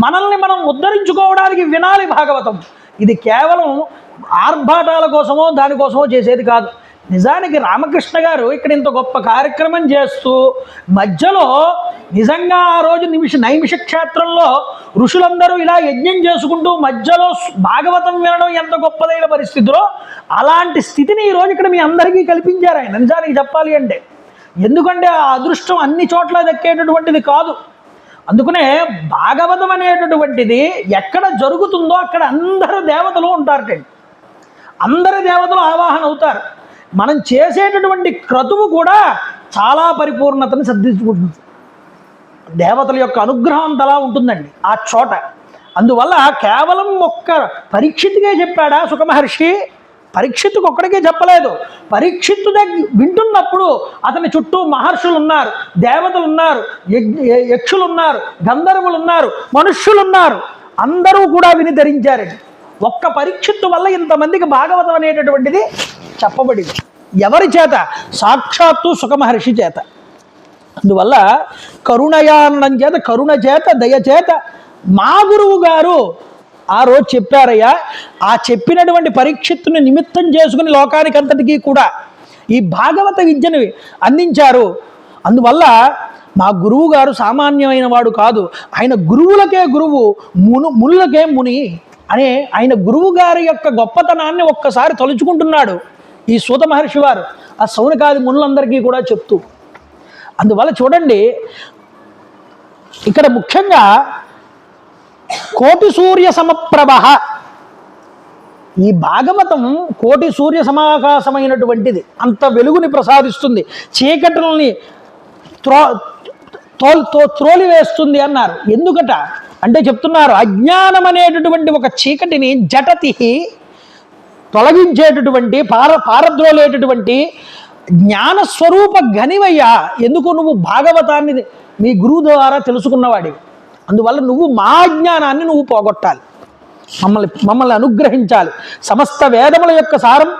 మనల్ని మనం ఉద్ధరించుకోవడానికి వినాలి భాగవతం. ఇది కేవలం ఆర్భాటాల కోసమో దానికోసమో చేసేది కాదు. నిజానికి రామకృష్ణ గారు ఇక్కడ ఇంత గొప్ప కార్యక్రమం చేస్తూ మధ్యలో నిజంగా ఆ రోజు నైమిష క్షేత్రంలో ఋషులందరూ ఇలా యజ్ఞం చేసుకుంటూ మధ్యలో భాగవతం వినడం ఎంత గొప్పదైన పరిస్థితిలో అలాంటి స్థితిని ఈరోజు ఇక్కడ మీ అందరికీ కల్పించారు ఆయన. నిజానికి చెప్పాలి అంటే ఎందుకంటే ఆ అదృష్టం అన్ని చోట్ల దక్కేటటువంటిది కాదు. అందుకనే భాగవతం అనేటటువంటిది ఎక్కడ జరుగుతుందో అక్కడ అందరు దేవతలు ఉంటారటండి. అందరు దేవతలు ఆవాహన అవుతారు. మనం చేసేటటువంటి క్రతువు కూడా చాలా పరిపూర్ణతను సిద్ధించుకుంటుంది. దేవతల యొక్క అనుగ్రహం అంతలా ఉంటుందండి ఆ చోట. అందువల్ల కేవలం ఒక్క పరీక్షిత్తుకే చెప్పాడా సుఖమహర్షి? పరీక్షిత్తుకు ఒక్కడికే చెప్పలేదు. పరీక్షిత్తు వింటున్నప్పుడు అతని చుట్టూ మహర్షులు ఉన్నారు, దేవతలు ఉన్నారు, యక్షులు ఉన్నారు, గంధర్వులు ఉన్నారు, మనుష్యులు ఉన్నారు. అందరూ కూడా విని ధరించారండి. ఒక్క పరీక్షిత్తు వల్ల ఇంతమందికి భాగవతం అనేటటువంటిది చెప్పబడింది. ఎవరి చేత? సాక్షాత్తు సుఖమహర్షి చేత. అందువల్ల కరుణయానం చేత, కరుణ చేత, దయ చేత మా గురువు గారు ఆ రోజు చెప్పారయ్యా. ఆ చెప్పినటువంటి పరీక్షిత్తుని నిమిత్తం చేసుకుని లోకానికి అంతటికీ కూడా ఈ భాగవత విద్యను అందించారు. అందువల్ల మా గురువు గారు సామాన్యమైన వాడు కాదు. ఆయన గురువులకే గురువు, మునులకే ముని అనే ఆయన గురువు గారి యొక్క గొప్పతనాన్ని ఒక్కసారి తలుచుకుంటున్నాడు ఈ సూత మహర్షి వారు ఆ సౌనకాది మునులందరికీ కూడా చెప్తూ. అందువల్ల చూడండి, ఇక్కడ ముఖ్యంగా కోటి సూర్య సమప్రభ, ఈ భాగవతం కోటి సూర్య సమాకాశమైనటువంటిది. అంత వెలుగుని ప్రసాదిస్తుంది, చీకటుల్ని త్రోలివేస్తుంది అన్నారు. ఎందుకట అంటే చెప్తున్నారు, అజ్ఞానం అనేటటువంటి ఒక చీకటిని జటతి తొలగించేటటువంటి పారద్రోలేటటువంటి జ్ఞానస్వరూప ఘనివయ్యా. ఎందుకు? నువ్వు భాగవతాన్ని మీ గురువు ద్వారా తెలుసుకున్నవాడి. అందువల్ల నువ్వు మా జ్ఞానాన్ని నువ్వు పోగొట్టాలి, మమ్మల్ని అనుగ్రహించాలి. సమస్త వేదముల యొక్క సారం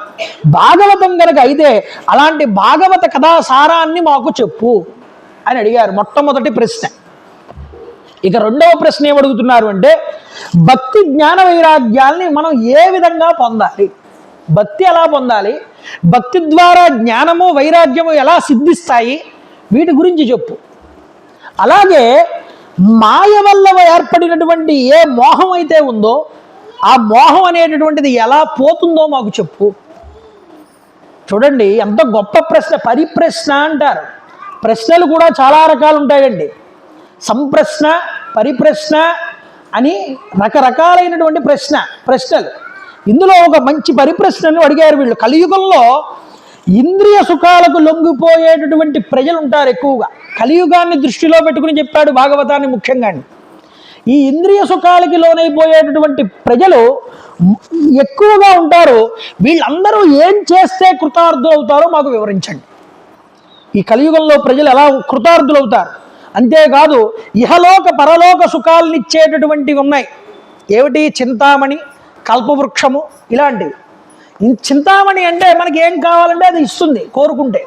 భాగవతం గనక అయితే అలాంటి భాగవత కథా సారాన్ని మాకు చెప్పు అని అడిగారు. మొట్టమొదటి ప్రశ్న. ఇక రెండవ ప్రశ్న ఏమడుగుతున్నారు అంటే, భక్తి జ్ఞాన వైరాగ్యాల్ని మనం ఏ విధంగా పొందాలి? భక్తి ఎలా పొందాలి? భక్తి ద్వారా జ్ఞానము వైరాగ్యము ఎలా సిద్ధిస్తాయి? వీటి గురించి చెప్పు. అలాగే మాయ వల్ల ఏర్పడినటువంటి ఏ మోహం అయితే ఉందో ఆ మోహం అనేటటువంటిది ఎలా పోతుందో మాకు చెప్పు. చూడండి ఎంత గొప్ప ప్రశ్న. పరిప్రశ్న అంటారు. ప్రశ్నలు కూడా చాలా రకాలు ఉంటాయండి. సంప్రశ్న, పరిప్రశ్న అని రకరకాలైనటువంటి ప్రశ్నలు. ఇందులో ఒక మంచి పరిప్రశ్నను అడిగారు వీళ్ళు. కలియుగంలో ఇంద్రియ సుఖాలకు లొంగిపోయేటటువంటి ప్రజలు ఉంటారు ఎక్కువగా. కలియుగాన్ని దృష్టిలో పెట్టుకుని చెప్పాడు భాగవతాన్ని ముఖ్యంగా. ఈ ఇంద్రియ సుఖాలకి లోనైపోయేటటువంటి ప్రజలు ఎక్కువగా ఉంటారు. వీళ్ళందరూ ఏం చేస్తే కృతార్థులు అవుతారో మాకు వివరించండి. ఈ కలియుగంలో ప్రజలు ఎలా కృతార్థులు అవుతారు? అంతేకాదు ఇహలోక పరలోక సుఖాలనిచ్చేటటువంటివి ఉన్నాయి. ఏమిటి? చింతామణి, కల్పవృక్షము ఇలాంటివి. చింతామణి అంటే మనకి ఏం కావాలంటే అది ఇస్తుంది కోరుకుంటే.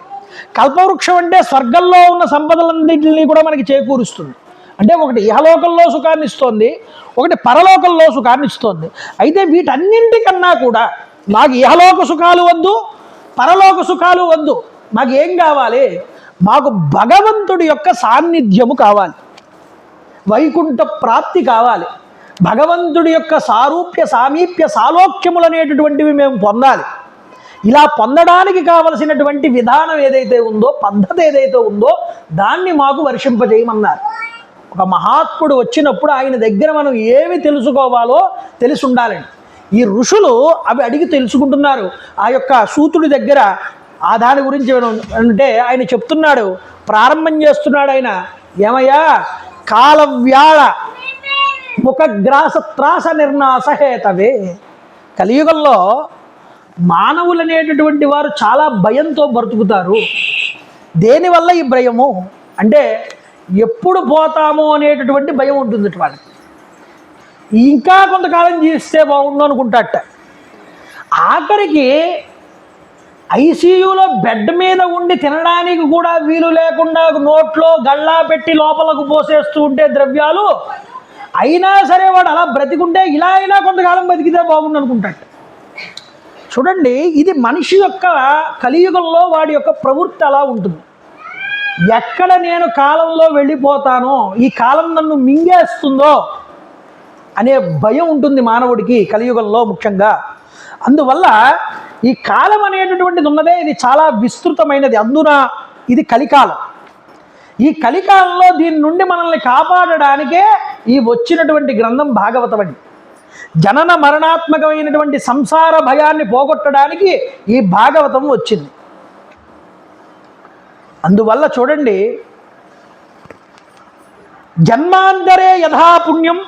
కల్పవృక్షం అంటే స్వర్గంలో ఉన్న సంపదలన్నింటినీ కూడా మనకి చేకూరుస్తుంది. అంటే ఒకటి ఇహలోకంలో సుఖాన్ని ఇస్తోంది, ఒకటి పరలోకంలో సుఖాన్ని ఇస్తోంది. అయితే వీటన్నింటికన్నా కూడా మాకు ఇహలోక సుఖాలు వద్దు, పరలోక సుఖాలు వద్దు. మాకు ఏం కావాలి? మాకు భగవంతుడి యొక్క సాన్నిధ్యము కావాలి, వైకుంఠ ప్రాప్తి కావాలి, భగవంతుడి యొక్క సారూప్య సామీప్య సాలోక్యములు అనేటటువంటివి మేము పొందాలి. ఇలా పొందడానికి కావలసినటువంటి విధానం ఏదైతే ఉందో, పద్ధతి ఏదైతే ఉందో దాన్ని మాకు వర్షింపజేయమన్నారు. ఒక మహాత్ముడు వచ్చినప్పుడు ఆయన దగ్గర మనం ఏమి తెలుసుకోవాలో తెలిసి ఉండాలండి. ఈ ఋషులు అవి అడిగి తెలుసుకుంటున్నారు ఆ యొక్క సూతుడి దగ్గర. ఆ దాని గురించి అంటే ఆయన చెప్తున్నాడు, ప్రారంభం చేస్తున్నాడు ఆయన. ఏమయ్యా, కాలవ్యాళ ముఖగ్రాస త్రాస నిర్నాసహేతవే. కలియుగంలో మానవులు అనేటటువంటి వారు చాలా భయంతో బ్రతుకుతారు. దేనివల్ల ఈ భయము అంటే ఎప్పుడు పోతాము అనేటటువంటి భయం ఉంటుంది వాళ్ళకి. ఇంకా కొంతకాలం జీవిస్తే బాగుండు అనుకుంటాట. ఆఖరికి ఐసీయూలో బెడ్ మీద ఉండి తినడానికి కూడా వీలు లేకుండా నోట్లో గళ్ళా పెట్టి లోపలకు పోసేస్తూ ఉంటే ద్రవ్యాలు, అయినా సరే వాడు అలా బ్రతికుంటే ఇలా అయినా కొంతకాలం బతికితే బాగుండు అనుకుంటాడు. చూడండి, ఇది మనిషి యొక్క కలియుగంలో వాడి యొక్క ప్రవృత్తి అలా ఉంటుంది. ఎక్కడ నేను కాలంలో వెళ్ళిపోతానో, ఈ కాలం నన్ను మింగేస్తుందో అనే భయం ఉంటుంది మానవుడికి కలియుగంలో ముఖ్యంగా. అందువల్ల ఈ కాలం అనేటటువంటిది ఉన్నదే, ఇది చాలా విస్తృతమైనది. అందున ఇది కలికాలం. ఈ కలికాలంలో దీని నుండి మనల్ని కాపాడడానికే ఈ వచ్చినటువంటి గ్రంథం భాగవతం అండి. జనన మరణాత్మకమైనటువంటి సంసార భయాన్ని పోగొట్టడానికి ఈ భాగవతం వచ్చింది. అందువల్ల చూడండి, జన్మాంతరే యథా పుణ్యం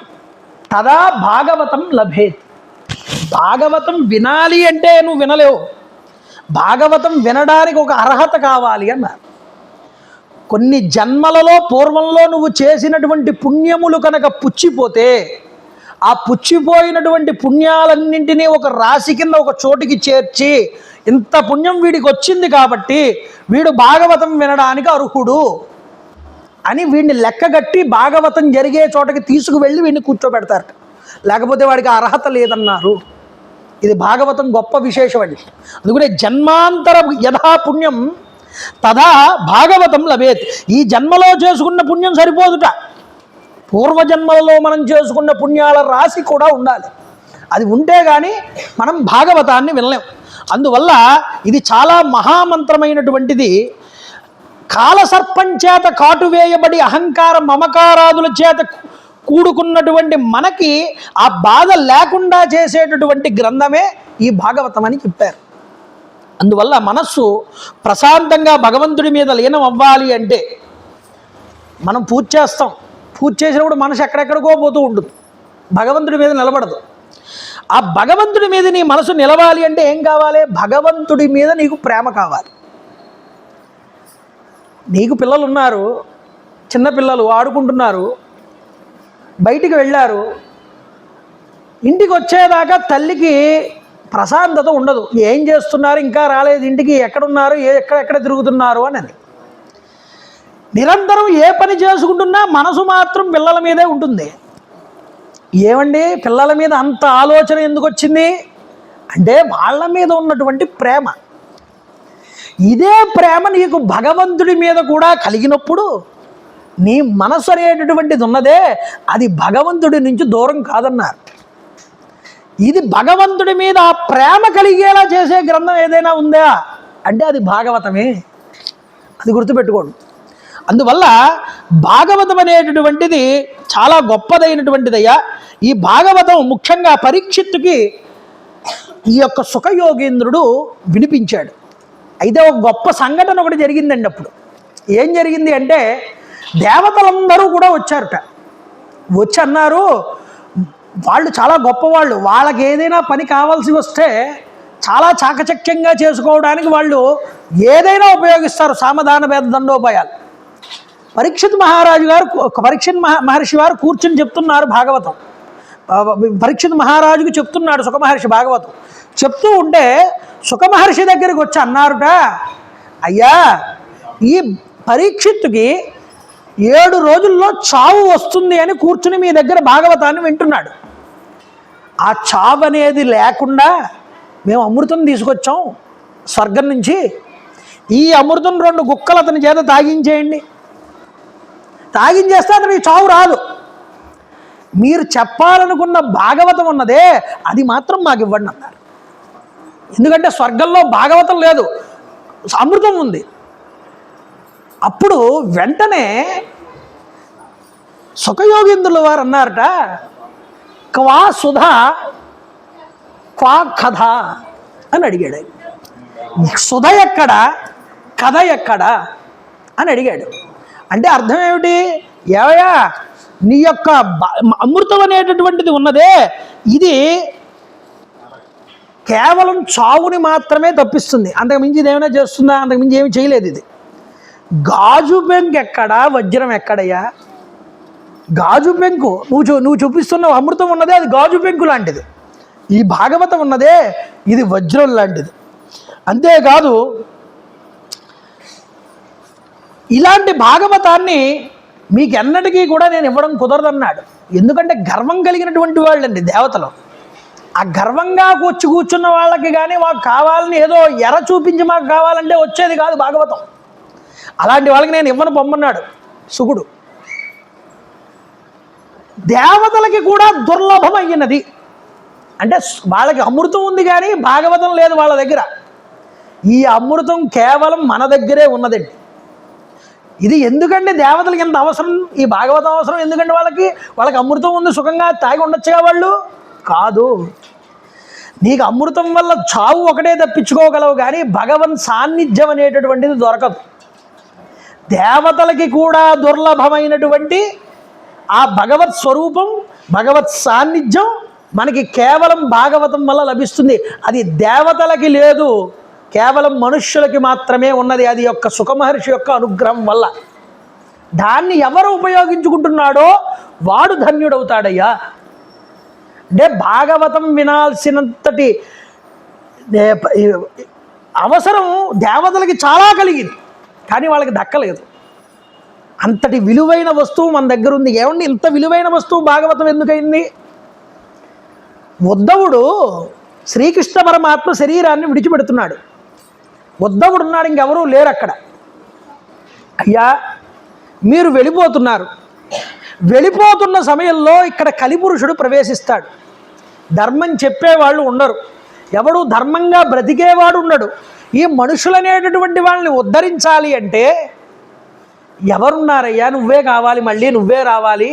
తదా భాగవతం లభేత్. భాగవతం వినాలి అంటే నువ్వు వినలేవు, భాగవతం వినడానికి ఒక అర్హత కావాలి అన్నారు. కొన్ని జన్మలలో పూర్వంలో నువ్వు చేసినటువంటి పుణ్యములు కనుక పుచ్చిపోతే ఆ పుచ్చిపోయినటువంటి పుణ్యాలన్నింటినీ ఒక రాశి కింద ఒక చోటికి చేర్చి ఇంత పుణ్యం వీడికి వచ్చింది కాబట్టి వీడు భాగవతం వినడానికి అర్హుడు అని వీడిని లెక్కగట్టి భాగవతం జరిగే చోటకి తీసుకువెళ్ళి వీడిని కూర్చోబెడతారు. లేకపోతే వాడికి అర్హత లేదన్నారు. ఇది భాగవతం గొప్ప విశేషం అండి. అందుకనే జన్మాంతర యథా పుణ్యం తదా భాగవతం లభేత్. ఈ జన్మలో చేసుకున్న పుణ్యం సరిపోదుట, పూర్వజన్మలలో మనం చేసుకున్న పుణ్యాల రాశి కూడా ఉండాలి. అది ఉంటే కానీ మనం భాగవతాన్ని వినలేం. అందువల్ల ఇది చాలా మహామంత్రమైనటువంటిది. కాలసర్పం చేత కాటువేయబడి అహంకార మమకారాదుల చేత కూడుకున్నటువంటి మనకి ఆ బాధ లేకుండా చేసేటటువంటి గ్రంథమే ఈ భాగవతం అని చెప్పారు. అందువల్ల మనస్సు ప్రశాంతంగా భగవంతుడి మీద లీనం అవ్వాలి అంటే మనం పూజ చేస్తాం. పూజ చేసినప్పుడు మనసు ఎక్కడెక్కడికో పోతూ ఉంటుంది, భగవంతుడి మీద నిలబడదు. ఆ భగవంతుడి మీద నీ మనసు నిలవాలి అంటే ఏం కావాలి? భగవంతుడి మీద నీకు ప్రేమ కావాలి. నీకు పిల్లలు ఉన్నారు, చిన్నపిల్లలు ఆడుకుంటున్నారు, బయటికి వెళ్ళారు, ఇంటికి వచ్చేదాకా తల్లికి ప్రశాంతత ఉండదు. ఏం చేస్తున్నారు, ఇంకా రాలేదు ఇంటికి, ఎక్కడున్నారు, ఎక్కడ తిరుగుతున్నారు అని. నిరంతరం ఏ పని చేసుకుంటున్నా మనసు మాత్రం పిల్లల మీదే ఉంటుంది. ఏమండి పిల్లల మీద అంత ఆలోచన ఎందుకు వచ్చింది అంటే వాళ్ళ మీద ఉన్నటువంటి ప్రేమ. ఇదే ప్రేమ నీకు భగవంతుడి మీద కూడా కలిగినప్పుడు నీ మనసు అనేటటువంటిది ఉన్నదే అది భగవంతుడి నుంచి దూరం కాదన్నారు. ఇది భగవంతుడి మీద ఆ ప్రేమ కలిగేలా చేసే గ్రంథం ఏదైనా ఉందా అంటే అది భాగవతమే. అది గుర్తుపెట్టుకోండి. అందువల్ల భాగవతం అనేటటువంటిది చాలా గొప్పదైనటువంటిదయ్యా. ఈ భాగవతం ముఖ్యంగా పరీక్షిత్తుకి ఈ యొక్క సుఖయోగేంద్రుడు వినిపించాడు. అయితే ఒక గొప్ప సంఘటన ఒకటి జరిగిందండి. అప్పుడు ఏం జరిగింది అంటే దేవతలందరూ కూడా వచ్చారట. వచ్చి అన్నారు, వాళ్ళు చాలా గొప్పవాళ్ళు, వాళ్ళకి ఏదైనా పని కావాల్సి వస్తే చాలా చాకచక్యంగా చేసుకోవడానికి వాళ్ళు ఏదైనా ఉపయోగిస్తారు, సామధాన భేద దండోపాయాలు. పరీక్షిత్ మహర్షి వారు కూర్చుని చెప్తున్నారు భాగవతం. పరీక్షిత్ మహారాజుకి చెప్తున్నాడు సుఖమహర్షి భాగవతం. చెప్తూ ఉంటే సుఖమహర్షి దగ్గరికి వచ్చి అన్నారుట, అయ్యా ఈ పరీక్షిత్తుకి 7 రోజుల్లో చావు వస్తుంది అని కూర్చుని మీ దగ్గర భాగవతాన్ని వింటున్నాడు. ఆ చావు అనేది లేకుండా మేము అమృతం తీసుకొచ్చాం స్వర్గం నుంచి, ఈ అమృతం 2 గుక్కలు అతని చేత తాగించేయండి, తాగించేస్తే అతనికి చావు రాదు. మీరు చెప్పాలనుకున్న భాగవతం ఉన్నదే అది మాత్రం మాకు ఇవ్వండి అన్నారు. ఎందుకంటే స్వర్గంలో భాగవతం లేదు, అమృతం ఉంది. అప్పుడు వెంటనే సుఖయోగేంద్రుల వారు అన్నారట, క్వా సుధ క్వా కథ అని అడిగాడు. సుధ ఎక్కడ, కథ ఎక్కడ అని అడిగాడు. అంటే అర్థం ఏమిటి? ఏవయా నీ యొక్క అమృతం అనేటటువంటిది ఉన్నదే ఇది కేవలం చావుని మాత్రమే తప్పిస్తుంది, అంతకుమించి ఇది ఏమైనా చేస్తుందా? అంతకుమించి ఏమి చేయలేదు. ఇది గాజు పెంకు ఎక్కడా, వజ్రం ఎక్కడయ్యా? గాజు పెంకు నువ్వు చూపిస్తున్న అమృతం ఉన్నదే అది గాజు పెంకు లాంటిది, ఈ భాగవతం ఉన్నదే ఇది వజ్రం లాంటిది. అంతేకాదు ఇలాంటి భాగవతాన్ని మీకు ఎన్నటికీ కూడా నేను ఇవ్వడం కుదరదన్నాడు. ఎందుకంటే గర్వం కలిగినటువంటి వాళ్ళండి దేవతలు. ఆ గర్వంగా కూర్చున్న వాళ్ళకి కానీ మాకు కావాలని ఏదో ఎర చూపించి మాకు కావాలంటే వచ్చేది కాదు భాగవతం. అలాంటి వాళ్ళకి నేను ఇవ్వను పొమ్మన్నాడు శుకుడు. దేవతలకి కూడా దుర్లభమైనది అంటే వాళ్ళకి అమృతం ఉంది కానీ భాగవతం లేదు వాళ్ళ దగ్గర. ఈ అమృతం కేవలం మన దగ్గరే ఉన్నదండి. ఇది ఎందుకంటే దేవతలకి ఎంత అవసరం, ఈ భాగవతం అవసరం ఎందుకంటే వాళ్ళకి అమృతం ఉంది, సుఖంగా తాగి ఉండొచ్చుగా వాళ్ళు. కాదు, నీకు అమృతం వల్ల చావు ఒకటే తప్పించుకోగలవు, కానీ భగవన్ సాన్నిధ్యం అనేటటువంటిది దొరకదు. దేవతలకి కూడా దుర్లభమైనటువంటి ఆ భగవత్ స్వరూపం, భగవత్ సాన్నిధ్యం మనకి కేవలం భాగవతం వల్ల లభిస్తుంది. అది దేవతలకి లేదు, కేవలం మనుష్యులకి మాత్రమే ఉన్నది. అది యొక్క సుఖమహర్షి యొక్క అనుగ్రహం వల్ల. దాన్ని ఎవరు ఉపయోగించుకుంటున్నాడో వాడు ధన్యుడవుతాడయ్యా. అంటే భాగవతం వినాల్సినంతటి అవసరం దేవతలకి చాలా కలిగింది, కానీ వాళ్ళకి దక్కలేదు. అంతటి విలువైన వస్తువు మన దగ్గర ఉంది. ఏమండి, ఇంత విలువైన వస్తువు భాగవతం ఎందుకయింది? ఉద్ధవుడు శ్రీకృష్ణ పరమాత్మ శరీరాన్ని విడిచిపెడుతున్నాడు. ఉద్ధవుడు ఉన్నాడు, ఇంకెవరూ లేరు అక్కడ. అయ్యా మీరు వెళ్ళిపోతున్నారు. వెళ్ళిపోతున్న సమయంలో ఇక్కడ కలిపురుషుడు ప్రవేశిస్తాడు. ధర్మం చెప్పేవాళ్ళు ఉండరు, ఎవడు ధర్మంగా బ్రతికేవాడు ఉండడు. ఈ మనుషులనేటటువంటి వాళ్ళని ఉద్ధరించాలి అంటే ఎవరున్నారయ్యా? నువ్వే కావాలి, మళ్ళీ నువ్వే రావాలి.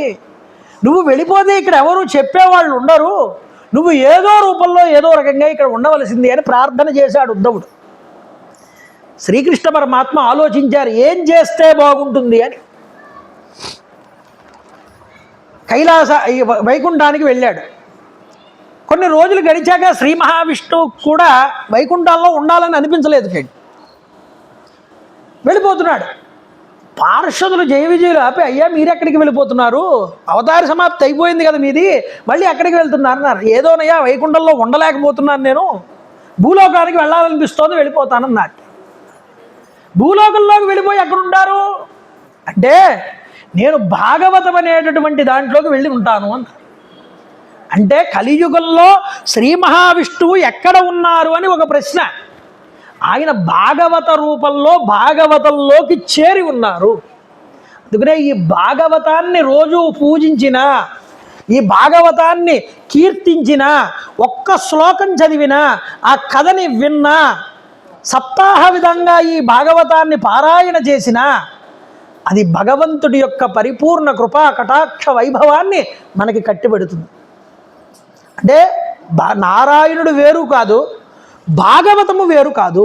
నువ్వు వెళ్ళిపోతే ఇక్కడ ఎవరు చెప్పేవాళ్ళు ఉండరు, నువ్వు ఏదో రూపంలో ఏదో రకంగా ఇక్కడ ఉండవలసింది అని ప్రార్థన చేశాడు ఉద్ధవుడు. శ్రీకృష్ణ పరమాత్మ ఆలోచించారు ఏం చేస్తే బాగుంటుంది అని. కైలాస వైకుంఠానికి వెళ్ళాడు. కొన్ని రోజులు గడిచాక శ్రీ మహావిష్ణువు కూడా వైకుంఠంలో ఉండాలని అనిపించలేదు. వెళ్ళిపోతున్నాడు. పార్షదులు జయ విజయులు ఆపి, అయ్యా మీరెక్కడికి వెళ్ళిపోతున్నారు? అవతార సమాప్తి అయిపోయింది కదా మీది, మళ్ళీ ఎక్కడికి వెళ్తున్నారు అన్నారు. ఏదోనయ్యా వైకుంఠంలో ఉండలేకపోతున్నాను, నేను భూలోకానికి వెళ్ళాలనిపిస్తోంది, వెళ్ళిపోతానన్నారు. భూలోకంలోకి వెళ్ళిపోయి ఎక్కడుంటారు అంటే, నేను భాగవతం అనేటటువంటి దాంట్లోకి వెళ్ళి ఉంటాను అన్నారు. అంటే కలియుగంలో శ్రీ మహావిష్ణువు ఎక్కడ ఉన్నారు అని ఒక ప్రశ్న. ఆయన భాగవత రూపంలో భాగవతంలోకి చేరి ఉన్నారు. అందుకనే ఈ భాగవతాన్ని రోజు పూజించిన, ఈ భాగవతాన్ని కీర్తించిన, ఒక్క శ్లోకం చదివిన, ఆ కథని విన్నా, సప్తాహ విధంగా ఈ భాగవతాన్ని పారాయణ చేసిన, అది భగవంతుడి యొక్క పరిపూర్ణ కృపా కటాక్ష వైభవాన్ని మనకి కట్టిపెడుతుంది. అంటే నారాయణుడు వేరు కాదు, భాగవతము వేరు కాదు.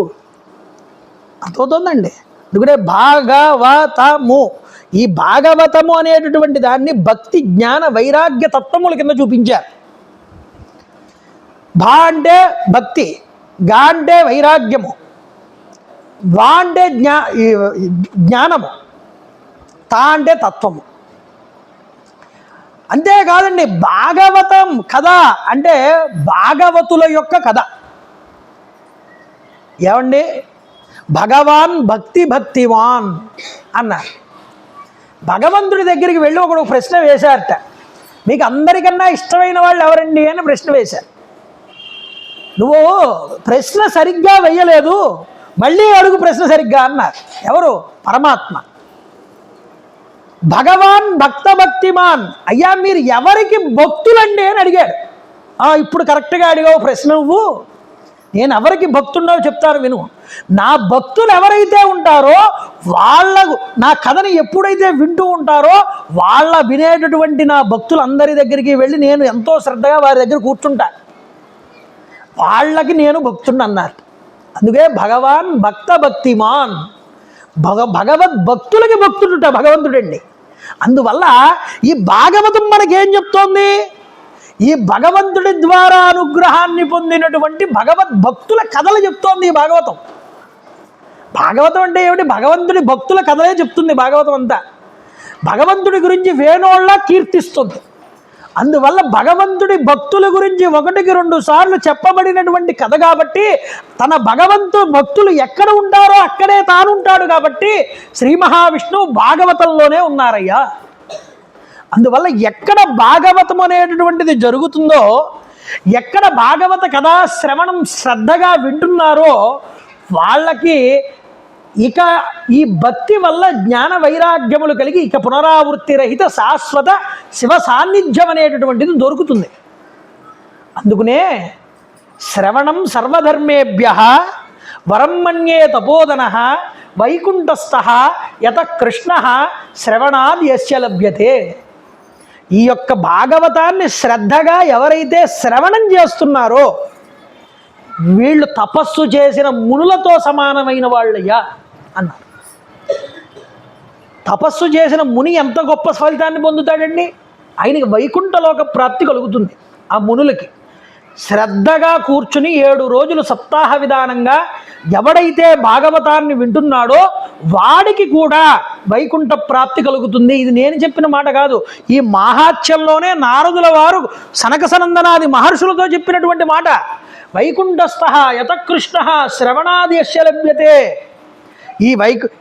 అర్థమవుతుందండి. ఎందుకంటే భాగవతము, ఈ భాగవతము అనేటటువంటి దాన్ని భక్తి జ్ఞాన వైరాగ్య తత్వముల కింద చూపించారు. భా అంటే భక్తి, గా అంటే వైరాగ్యము, వా అంటే జ్ఞానము, తా అంటే తత్వము. అంతేకాదండి, భాగవతం కథ అంటే భాగవతుల యొక్క కథ. ఏమండి, భగవాన్ భక్తి భక్తివాన్ అన్నారు. భగవంతుడి దగ్గరికి వెళ్ళి ఒకడు ప్రశ్న వేశారట, మీకు అందరికన్నా ఇష్టమైన వాళ్ళు ఎవరండి అని ప్రశ్న వేశారు. నువ్వు ప్రశ్న సరిగ్గా వెయ్యలేదు, మళ్ళీ అడుగు ప్రశ్న సరిగ్గా అన్నారు. ఎవరు? పరమాత్మ. భగవాన్ భక్త భక్తిమాన్, అయ్యా మీరు ఎవరికి భక్తులండి అని అడిగాడు. ఇప్పుడు కరెక్ట్గా అడిగావు ప్రశ్న నువ్వు. నేను ఎవరికి భక్తున్నావు చెప్తాను విను. నా భక్తులు ఎవరైతే ఉంటారో వాళ్ళకు, నా కథని ఎప్పుడైతే వింటూ ఉంటారో వాళ్ళ వినేటటువంటి నా భక్తులందరి దగ్గరికి వెళ్ళి నేను ఎంతో శ్రద్ధగా వారి దగ్గర కూర్చుంటా, వాళ్ళకి నేను భక్తుడిని అన్నారు. అందుకే భగవాన్ భక్త భక్తిమాన్, భగవద్ భక్తులకి భక్తుడుట భగవంతుడండి. అందువల్ల ఈ భాగవతం మనకేం చెప్తోంది? ఈ భగవంతుడి ద్వారా అనుగ్రహాన్ని పొందినటువంటి భగవద్ భక్తుల కథలు చెప్తోంది ఈ భాగవతం. భాగవతం అంటే ఏమిటి? భగవంతుడి భక్తుల కథలే చెప్తుంది భాగవతం అంతా. భగవంతుడి గురించి వేణోళ్ళ కీర్తిస్తుంది. అందువల్ల భగవంతుడి భక్తుల గురించి 1-2 సార్లు చెప్పబడినటువంటి కథ కాబట్టి, తన భక్తులు ఎక్కడ ఉంటారో అక్కడే తానుంటాడు కాబట్టి శ్రీ మహావిష్ణువు భాగవతంలోనే ఉన్నారయ్యా. అందువల్ల ఎక్కడ భాగవతం అనేటటువంటిది జరుగుతుందో, ఎక్కడ భాగవత కథా శ్రవణం శ్రద్ధగా వింటున్నారో వాళ్ళకి ఇక ఈ భక్తి వల్ల జ్ఞాన వైరాగ్యములు కలిగి ఇక పునరావృత్తి రహిత శాశ్వత శివ సాన్నిధ్యం అనేటటువంటిది దొరుకుతుంది. అందుకనే శ్రవణం సర్వధర్మేభ్య వరం మన్యే తపోధన వైకుంఠస్థ యత కృష్ణ శ్రవణాద్ యస్య లభ్యతే. ఈ యొక్క భాగవతాన్ని శ్రద్ధగా ఎవరైతే శ్రవణం చేస్తున్నారో వీళ్ళు తపస్సు చేసిన మునులతో సమానమైన వాళ్ళయ్యా అన్నారు. తపస్సు చేసిన ముని ఎంత గొప్ప ఫలితాన్ని పొందుతాడండి? ఆయనకి వైకుంఠలోక ప్రాప్తి కలుగుతుంది. ఆ మునులకి శ్రద్ధగా కూర్చుని 7 రోజులు సప్తాహ విధానంగా ఎవడైతే భాగవతాన్ని వింటున్నాడో వాడికి కూడా వైకుంఠ ప్రాప్తి కలుగుతుంది. ఇది నేను చెప్పిన మాట కాదు, ఈ మాహాత్యంలోనే నారదుల వారు సనక సనందనాది మహర్షులతో చెప్పినటువంటి మాట. వైకుంఠస్థ యత కృష్ణ శ్రవణాది యస్య లభ్యతే.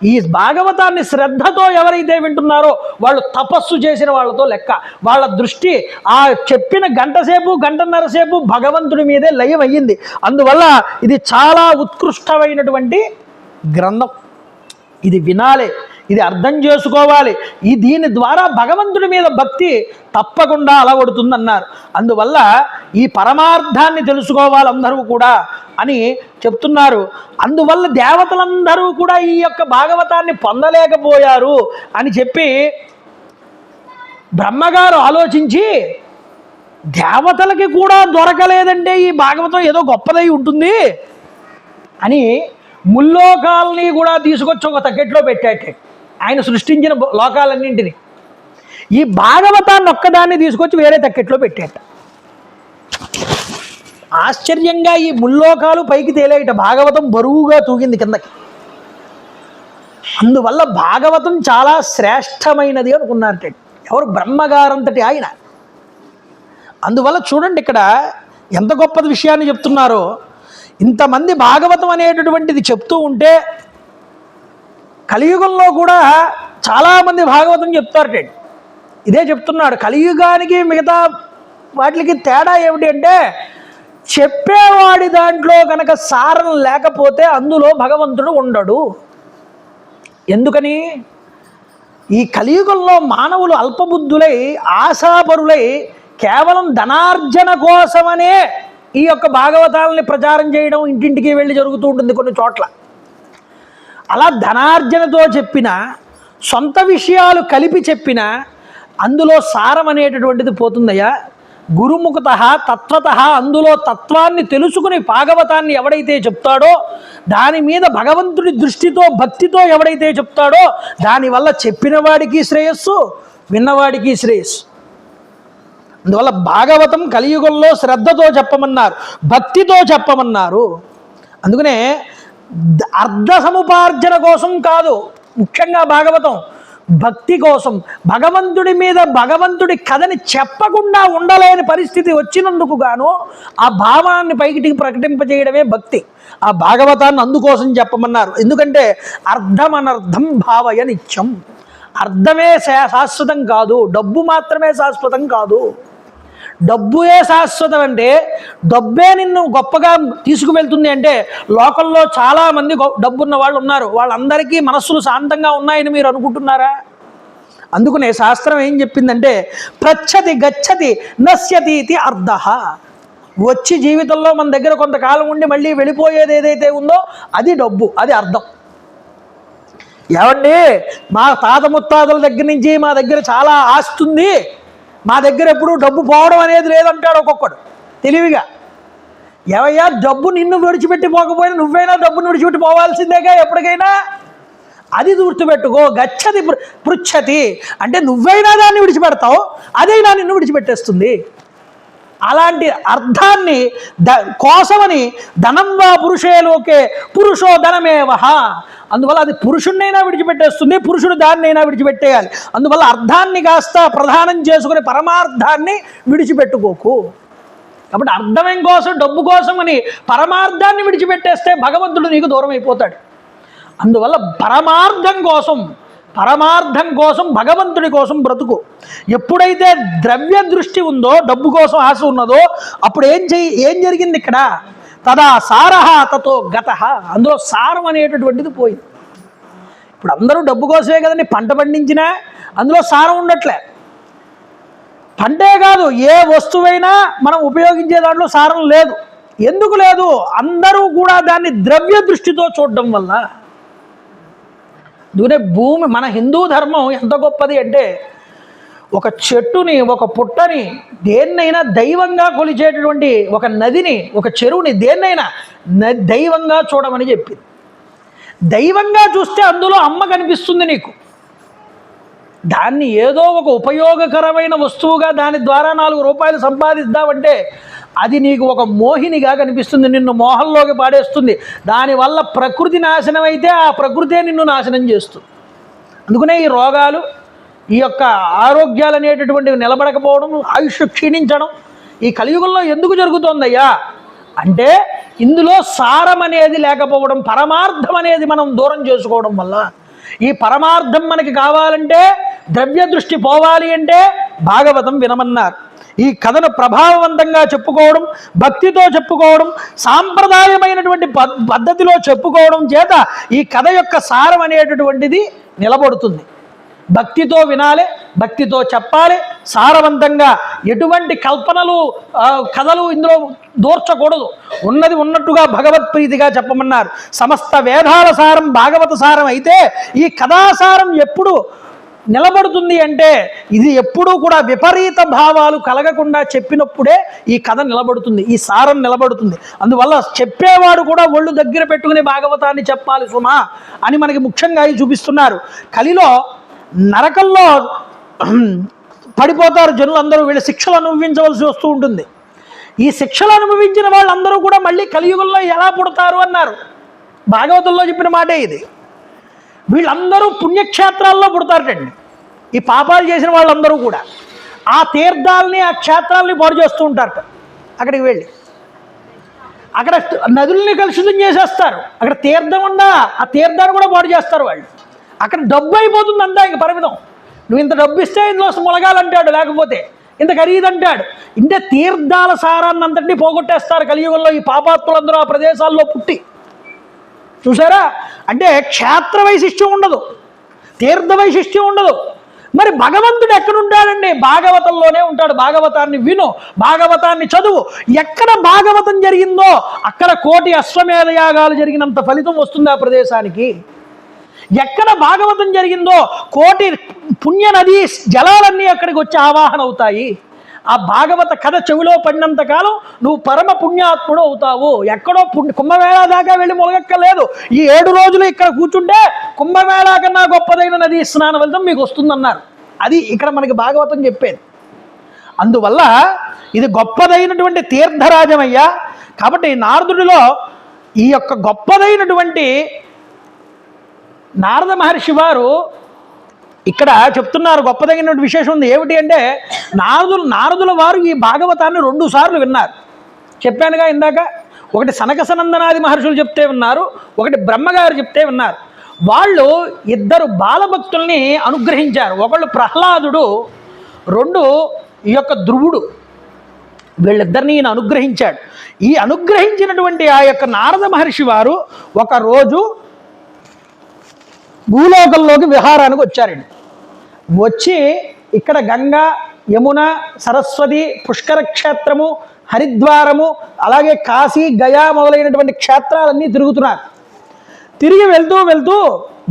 ఈ భాగవతాన్ని శ్రద్ధతో ఎవరైతే వింటున్నారో వాళ్ళు తపస్సు చేసిన వాళ్ళతో లెక్క. వాళ్ళ దృష్టి ఆ చెప్పిన గంటన్నర సేపు భగవంతుడి మీదే లయం అయ్యింది. అందువల్ల ఇది చాలా ఉత్కృష్టమైనటువంటి గ్రంథం. ఇది వినాలి, ఇది అర్థం చేసుకోవాలి. దీని ద్వారా భగవంతుడి మీద భక్తి తప్పకుండా అలవడుతుందన్నారు. అందువల్ల ఈ పరమార్థాన్ని తెలుసుకోవాలి అందరూ కూడా అని చెప్తున్నారు. అందువల్ల దేవతలందరూ కూడా ఈ యొక్క భాగవతాన్ని పొందలేకపోయారు అని చెప్పి బ్రహ్మగారు ఆలోచించి దేవతలకి కూడా దొరకలేదంటే ఈ భాగవతం ఏదో గొప్పదై ఉంటుంది అని ముల్లోకాలని కూడా తీసుకొచ్చి ఒక తక్కెట్లో పెట్టాట. ఆయన సృష్టించిన లోకాలన్నింటినీ ఈ భాగవతాన్ని ఒక్కదాన్ని తీసుకొచ్చి వేరే తక్కెట్లో పెట్టాట. ఆశ్చర్యంగా ఈ ముల్లోకాలు పైకి తేలేట, భాగవతం బరువుగా తూగింది కిందకి. అందువల్ల భాగవతం చాలా శ్రేష్టమైనది అనుకున్నారట ఎవరు? బ్రహ్మగారంతటి ఆయన. అందువల్ల చూడండి ఇక్కడ ఎంత గొప్పది విషయాన్ని చెప్తున్నారో. ఇంతమంది భాగవతం అనేటటువంటిది చెప్తూ ఉంటే కలియుగంలో కూడా చాలామంది భాగవతం చెప్తారట. ఇదే చెప్తున్నాడు, కలియుగానికి మిగతా వాటికి తేడా ఏమిటి అంటే చెప్పేవాడి దాంట్లో కనుక సారం లేకపోతే అందులో భగవంతుడు ఉండడు. ఎందుకని? ఈ కలియుగంలో మానవులు అల్పబుద్ధులై ఆశాపరులై కేవలం ధనార్జన కోసమనే ఈ యొక్క భాగవతాలని ప్రచారం చేయడం ఇంటింటికి వెళ్ళి జరుగుతూ ఉంటుంది కొన్ని చోట్ల. అలా ధనార్జనతో చెప్పిన సొంత విషయాలు కలిపి చెప్పిన అందులో సారం అనేటటువంటిది పోతుందయ్యా. గురుముఖత తత్వత అందులో తత్వాన్ని తెలుసుకుని భాగవతాన్ని ఎవడైతే చెప్తాడో దాని మీద భగవంతుడి దృష్టితో భక్తితో ఎవడైతే చెప్తాడో దానివల్ల చెప్పిన వాడికి శ్రేయస్సు, విన్నవాడికి శ్రేయస్సు. అందువల్ల భాగవతం కలియుగంలో శ్రద్ధతో చెప్పమన్నారు, భక్తితో చెప్పమన్నారు. అందుకనే అర్ధ సముపార్జన కోసం కాదు, ముఖ్యంగా భాగవతం భక్తి కోసం. భగవంతుడి మీద భగవంతుడి కథని చెప్పకుండా ఉండలేని పరిస్థితి వచ్చినందుకు గాను ఆ భావాన్ని పైకి ప్రకటింపజేయడమే భక్తి. ఆ భాగవతాన్ని అందుకోసం చెప్పమన్నారు. ఎందుకంటే అర్థమనర్థం భావయ నిత్యం. అర్థమే శాశ్వతం కాదు, డబ్బు మాత్రమే శాశ్వతం కాదు. డబ్బుయే శాశ్వతం అంటే డబ్బే నిన్ను గొప్పగా తీసుకువెళ్తుంది అంటే లోకంలో చాలామంది డబ్బున్న వాళ్ళు ఉన్నారు. వాళ్ళందరికీ మనస్సులు శాంతంగా ఉన్నాయని మీరు అనుకుంటున్నారా? అందుకనే శాస్త్రం ఏం చెప్పిందంటే ప్రచ్చతి గచ్చతి నశ్యతీతి అర్థ. వచ్చి జీవితంలో మన దగ్గర కొంతకాలం ఉండి మళ్ళీ వెళ్ళిపోయేది ఏదైతే ఉందో అది డబ్బు, అది అర్థం. ఏమండి మా తాత ముత్తాతల దగ్గర నుంచి మా దగ్గర చాలా ఆస్తుంది, మా దగ్గర ఎప్పుడు డబ్బు పోవడం అనేది లేదంటాడు ఒక్కొక్కడు తెలివిగా. ఏవయ్యా డబ్బు నిన్ను విడిచిపెట్టి పోకపోయినా నువ్వైనా డబ్బును విడిచిపెట్టి పోవాల్సిందేగా ఎప్పటికైనా. అది గుర్తుపెట్టుకో. గచ్చతి పృచ్చతి అంటే నువ్వైనా దాన్ని విడిచిపెడతావు, అదైనా నిన్ను విడిచిపెట్టేస్తుంది. అలాంటి అర్థాన్ని కోసమని ధనం వా పురుషేలోకే పురుషో ధనమేవహ. అందువల్ల అది పురుషుణ్ణైనా విడిచిపెట్టేస్తుంది, పురుషుడు దాన్నైనా విడిచిపెట్టేయాలి. అందువల్ల అర్థాన్ని కాస్త ప్రధానం చేసుకుని పరమార్థాన్ని విడిచిపెట్టుకోకు. కాబట్టి అర్థమేం కోసం, డబ్బు కోసం అని పరమార్థాన్ని విడిచిపెట్టేస్తే భగవంతుడు నీకు దూరం అయిపోతాడు. అందువల్ల పరమార్థం కోసం భగవంతుడి కోసం బ్రతుకు. ఎప్పుడైతే ద్రవ్య దృష్టి ఉందో, డబ్బు కోసం ఆశ ఉన్నదో అప్పుడు ఏం జరిగింది ఇక్కడ? తదా సారహ తతో గతః. అందులో సారం అనేటటువంటిది పోయింది. ఇప్పుడు అందరూ డబ్బు కోసమే కదండి పంట పండించినా అందులో సారం ఉండట్లే. పంటే కాదు, ఏ వస్తువైనా మనం ఉపయోగించే దాంట్లో సారం లేదు. ఎందుకు లేదు? అందరూ కూడా దాన్ని ద్రవ్య దృష్టితో చూడడం వల్ల. అందుకనే భూమి, మన హిందూ ధర్మం ఎంత గొప్పది అంటే ఒక చెట్టుని, ఒక పుట్టని, దేన్నైనా దైవంగా కొలిచేటటువంటి ఒక నదిని, ఒక చెరువుని, దేన్నైనా దైవంగా చూడమని చెప్పింది. దైవంగా చూస్తే అందులో అమ్మ కనిపిస్తుంది నీకు. దాన్ని ఏదో ఒక ఉపయోగకరమైన వస్తువుగా దాని ద్వారా 4 రూపాయలు సంపాదిద్దామంటే అది నీకు ఒక మోహినిగా కనిపిస్తుంది, నిన్ను మోహంలోకి పాడేస్తుంది. దానివల్ల ప్రకృతి నాశనం అయితే ఆ ప్రకృతే నిన్ను నాశనం చేస్తుంది. అందుకనే ఈ రోగాలు, ఈ యొక్క ఆరోగ్యాలు అనేటటువంటివి నిలబడకపోవడం, ఆయుష్ క్షీణించడం ఈ కలియుగంలో ఎందుకు జరుగుతోందయ్యా అంటే ఇందులో సారం అనేది లేకపోవడం, పరమార్థం అనేది మనం దూరం చేసుకోవడం వల్ల. ఈ పరమార్థం మనకి కావాలంటే, ద్రవ్య దృష్టి పోవాలి అంటే భాగవతం వినమన్నారు. ఈ కథను ప్రభావవంతంగా చెప్పుకోవడం, భక్తితో చెప్పుకోవడం, సాంప్రదాయమైనటువంటి పద్ధతిలో చెప్పుకోవడం చేత ఈ కథ యొక్క సారం అనేటటువంటిది నిలబడుతుంది. భక్తితో వినాలి, భక్తితో చెప్పాలి, సారవంతంగా ఎటువంటి కల్పనలు కథలు ఇందులో దూర్చకూడదు. ఉన్నది ఉన్నట్టుగా భగవత్ప్రీతిగా చెప్పమన్నారు. సమస్త వేదాల సారం భాగవత సారం అయితే ఈ కథాసారం ఎప్పుడు నిలబడుతుంది అంటే ఇది ఎప్పుడూ కూడా విపరీత భావాలు కలగకుండా చెప్పినప్పుడే ఈ కథ నిలబడుతుంది, ఈ సారం నిలబడుతుంది. అందువల్ల చెప్పేవాడు కూడా ఒళ్ళు దగ్గర పెట్టుకుని భాగవతాన్ని చెప్పాలి సుమా అని మనకి ముఖ్యంగా చూపిస్తున్నారు. కలిలో నరకంలో పడిపోతారు జనులందరూ, వీళ్ళ శిక్షలు అనుభవించవలసి వస్తూ ఉంటుంది. ఈ శిక్షలు అనుభవించిన వాళ్ళందరూ కూడా మళ్ళీ కలియుగంలో ఎలా పుడతారు అన్నారు. భాగవతంలో చెప్పిన మాటే ఇది. వీళ్ళందరూ పుణ్యక్షేత్రాల్లో పుడతారటండి. ఈ పాపాలు చేసిన వాళ్ళందరూ కూడా ఆ తీర్థాలని, ఆ క్షేత్రాలని పాడు చేస్తూ ఉంటారట. అక్కడికి వెళ్ళి అక్కడ నదుల్ని కలుషితం చేసేస్తారు. అక్కడ తీర్థం ఉందా, ఆ తీర్థాన్ని కూడా పాడు చేస్తారు వాళ్ళు. అక్కడ డబ్బు అయిపోతుంది అంతా, ఇంక పరిమితం. నువ్వు ఇంత డబ్బు ఇస్తే ఇందులో మొలగాలంటాడు, లేకపోతే ఇంత ఖరీదంటాడు. ఇంటే తీర్థాల సారాన్ని అంతటినీ పోగొట్టేస్తారు కలియుగంలో ఈ పాపాత్ములందరూ ఆ ప్రదేశాల్లో పుట్టి. చూసారా? అంటే క్షేత్ర వైశిష్ట్యం ఉండదు, తీర్థ వైశిష్ట్యం ఉండదు. మరి భగవంతుడు ఎక్కడుంటాడండి? భాగవతంలోనే ఉంటాడు. భాగవతాన్ని విను, భాగవతాన్ని చదువు. ఎక్కడ భాగవతం జరిగిందో అక్కడ 1,000,000 అశ్వమేధ యాగాలు జరిగినంత ఫలితం వస్తుంది ఆ ప్రదేశానికి. ఎక్కడ భాగవతం జరిగిందో 1,000,000 పుణ్య నదీ జలాలన్నీ అక్కడికి వచ్చి ఆవాహన అవుతాయి. ఆ భాగవత కథ చెవిలో పడినంత కాలం నువ్వు పరమ పుణ్యాత్ముడు అవుతావు. ఎక్కడో కుంభమేళా దాకా వెళ్ళి మొలగక్కలేదు. ఈ 7 రోజులు ఇక్కడ కూర్చుంటే కుంభమేళా కన్నా గొప్పదైన నదీ స్నాన ఫలితం మీకు వస్తుందన్నారు. అది ఇక్కడ మనకి భాగవతం చెప్పేది. అందువల్ల ఇది గొప్పదైనటువంటి తీర్థరాజమయ్యా. కాబట్టి నారదుడిలో ఈ యొక్క గొప్పదైనటువంటి నారద మహర్షి వారు ఇక్కడ చెప్తున్నారు. గొప్పదగిన విశేషం ఉంది. ఏమిటి అంటే నారదుల వారు ఈ భాగవతాన్ని 2 సార్లు విన్నారు. చెప్పానుగా ఇందాక, ఒకటి సనక సనందనాది మహర్షులు చెప్తే విన్నారు, ఒకటి బ్రహ్మగారు చెప్తే విన్నారు. వాళ్ళు 2 బాలభక్తుల్ని అనుగ్రహించారు. ఒకళ్ళు ప్రహ్లాదుడు, 2 ఈ యొక్క ధ్రువుడు. వీళ్ళిద్దరిని ఈయన అనుగ్రహించాడు. ఈ అనుగ్రహించినటువంటి ఆ యొక్క నారద మహర్షి వారు ఒకరోజు భూలోకంలోకి విహారానికి వచ్చారండి. వచ్చి ఇక్కడ గంగా, యమున, సరస్వతి, పుష్కర క్షేత్రము, హరిద్వారము, అలాగే కాశీ, గయా మొదలైనటువంటి క్షేత్రాలన్నీ తిరుగుతున్నారు. తిరిగి వెళ్తూ వెళ్తూ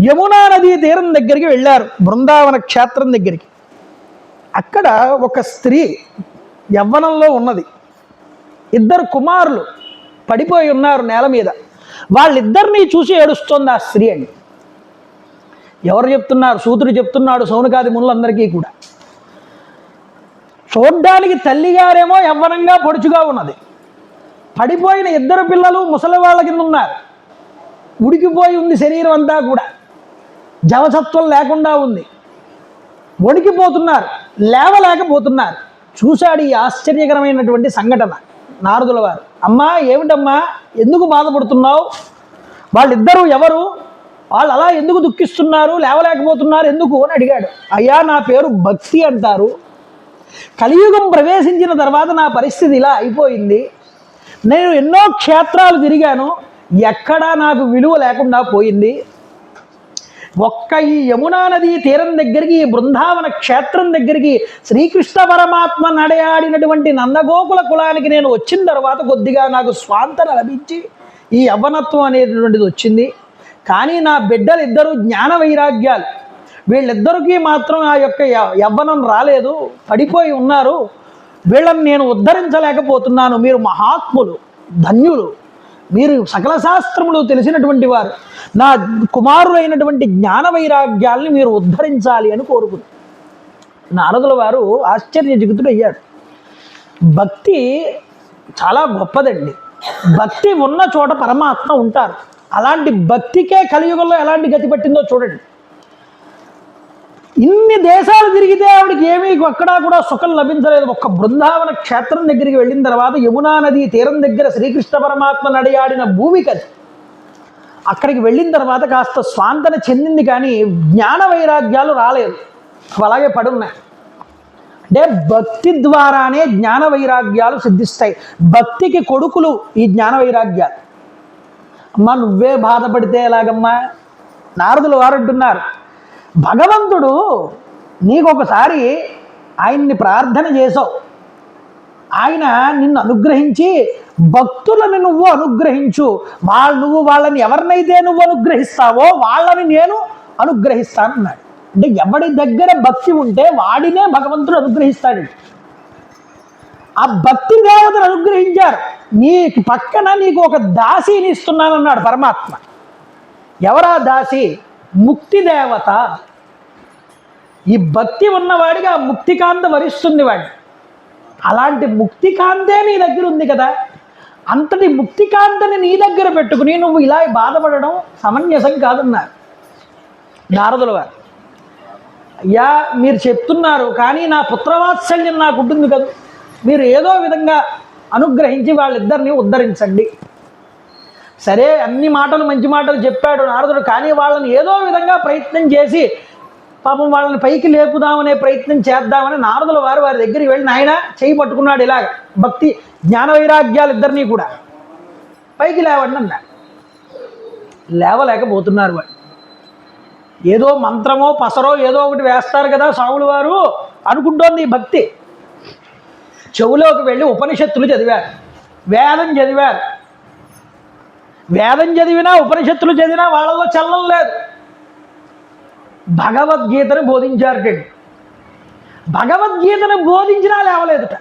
యమునా నదీ తీరం దగ్గరికి వెళ్ళారు, బృందావన క్షేత్రం దగ్గరికి. అక్కడ ఒక స్త్రీ యవ్వనంలో ఉన్నది. 2 కుమారులు పడిపోయి ఉన్నారు నేల మీద. వాళ్ళిద్దరినీ చూసి ఏడుస్తోంది ఆ స్త్రీ అండి. ఎవరు చెప్తున్నారు? సూతుడు చెప్తున్నాడు సౌనకాది మునులందరికీ కూడా. చూడ్డానికి తల్లిగారేమో యవ్వనంగా పొడుచుగా ఉన్నది. పడిపోయిన 2 పిల్లలు ముసలి వాళ్ళ కింద ఉన్నారు. ఉడికిపోయి ఉంది శరీరం అంతా కూడా, జవసత్వం లేకుండా ఉంది. వణికిపోతున్నారు, లేవలేకపోతున్నారు. చూశాడు ఈ ఆశ్చర్యకరమైనటువంటి సంఘటన నారదుల వారు. అమ్మా, ఏమిటమ్మా, ఎందుకు బాధపడుతున్నావు? వాళ్ళిద్దరూ ఎవరు? వాళ్ళు అలా ఎందుకు దుఃఖిస్తున్నారు, లేవలేకపోతున్నారు ఎందుకు అని అడిగాడు. అయ్యా, నా పేరు భక్తి అంటారు. కలియుగం ప్రవేశించిన తర్వాత నా పరిస్థితి ఇలా అయిపోయింది. నేను ఎన్నో క్షేత్రాలు తిరిగాను, ఎక్కడా నాకు విలువ లేకుండా పోయింది. ఒక్క ఈ యమునా నదీ తీరం దగ్గరికి, ఈ బృందావన క్షేత్రం దగ్గరికి శ్రీకృష్ణ పరమాత్మ నడయాడినటువంటి నందగోకుల కులానికి నేను వచ్చిన తర్వాత కొద్దిగా నాకు స్వాంతన లభించి ఈ యవ్వనత్వం అనేటటువంటిది వచ్చింది. కానీ నా బిడ్డలు ఇద్దరు జ్ఞాన వైరాగ్యాలు, వీళ్ళిద్దరికీ మాత్రం ఆ యొక్క యవ్వనం రాలేదు, పడిపోయి ఉన్నారు, వీళ్ళని నేను ఉద్ధరించలేకపోతున్నాను. మీరు మహాత్ములు, ధన్యులు, మీరు సకల శాస్త్రములు తెలిసినటువంటి వారు, నా కుమారులైనటువంటి జ్ఞాన వైరాగ్యాల్ని మీరు ఉద్ధరించాలి అని కోరుకుంది. నారదుల వారు ఆశ్చర్యచకితుడయ్యాడు. భక్తి చాలా గొప్పదండి. భక్తి ఉన్న చోట పరమాత్మ ఉంటారు. అలాంటి భక్తికే కలియుగంలో ఎలాంటి గతి పట్టిందో చూడండి. ఇన్ని దేశాలు తిరిగితే ఆవిడకి ఏమీ అక్కడా కూడా సుఖం లభించలేదు. ఒక్క బృందావన క్షేత్రం దగ్గరికి వెళ్ళిన తర్వాత యమునా నది తీరం దగ్గర శ్రీకృష్ణ పరమాత్మ నడియాడిన భూమి కది. అక్కడికి వెళ్ళిన తర్వాత కాస్త స్వాంతన చెందింది, కానీ జ్ఞాన వైరాగ్యాలు రాలేదు, అలాగే పడున్నాయి. అంటే భక్తి ద్వారానే జ్ఞాన వైరాగ్యాలు సిద్ధిస్తాయి. భక్తికి కొడుకులు ఈ జ్ఞాన వైరాగ్యాలు. అమ్మా నువ్వే బాధపడితే ఎలాగమ్మా? నారదులు వారు అంటున్నారు, భగవంతుడు నీకొకసారి ఆయన్ని ప్రార్థన చేసావు, ఆయన నిన్ను అనుగ్రహించి భక్తులను నువ్వు అనుగ్రహించు, నువ్వు వాళ్ళని ఎవరినైతే నువ్వు అనుగ్రహిస్తావో వాళ్ళని నేను అనుగ్రహిస్తానన్నాడు. అంటే ఎవడి దగ్గర భక్తి ఉంటే వాడినే భగవంతుడు అనుగ్రహిస్తాడు. ఆ భక్తి దేవతను అనుగ్రహించారు. నీ పక్కన నీకు ఒక దాసిని ఇస్తున్నానన్నాడు పరమాత్మ. ఎవరా దాసి? ముక్తి దేవత. ఈ భక్తి ఉన్నవాడిగా ముక్తికాంత వరిస్తుంది వాడి. అలాంటి ముక్తికాంతే నీ దగ్గర ఉంది కదా, అంతటి ముక్తికాంతని నీ దగ్గర పెట్టుకుని నువ్వు ఇలా బాధపడడం సమంజసం కాదన్నారు నారదుల వారు. అయ్యా మీరు చెప్తున్నారు, కానీ నా పుత్రవాత్సల్యం నాకు ఉంటుంది కదా, మీరు ఏదో విధంగా అనుగ్రహించి వాళ్ళిద్దరిని ఉద్ధరించండి. సరే అన్ని మాటలు మంచి మాటలు చెప్పాడు నారదుడు, కానీ వాళ్ళని ఏదో విధంగా ప్రయత్నం చేసి పాపం వాళ్ళని పైకి లేపుదామనే ప్రయత్నం చేద్దామని నారదుల వారు వారి దగ్గరికి వెళ్ళి ఆయన చేయి పట్టుకున్నాడు. ఇలాగ భక్తి జ్ఞాన వైరాగ్యాలు ఇద్దరినీ కూడా పైకి లేవండి అన్నాడు. లేవలేకపోతున్నారు వాడు. ఏదో మంత్రమో పసరో ఏదో ఒకటి వేస్తారు కదా స్వాములు వారు అనుకుంటోంది ఈ భక్తి. చెవులోకి వెళ్ళి ఉపనిషత్తులు చదివారు, వేదం చదివారు. వేదం చదివినా ఉపనిషత్తులు చదివినా వాళ్ళలో చలనం లేదు. భగవద్గీతను బోధించారు. భగవద్గీతను బోధించినా లేవలేదుట.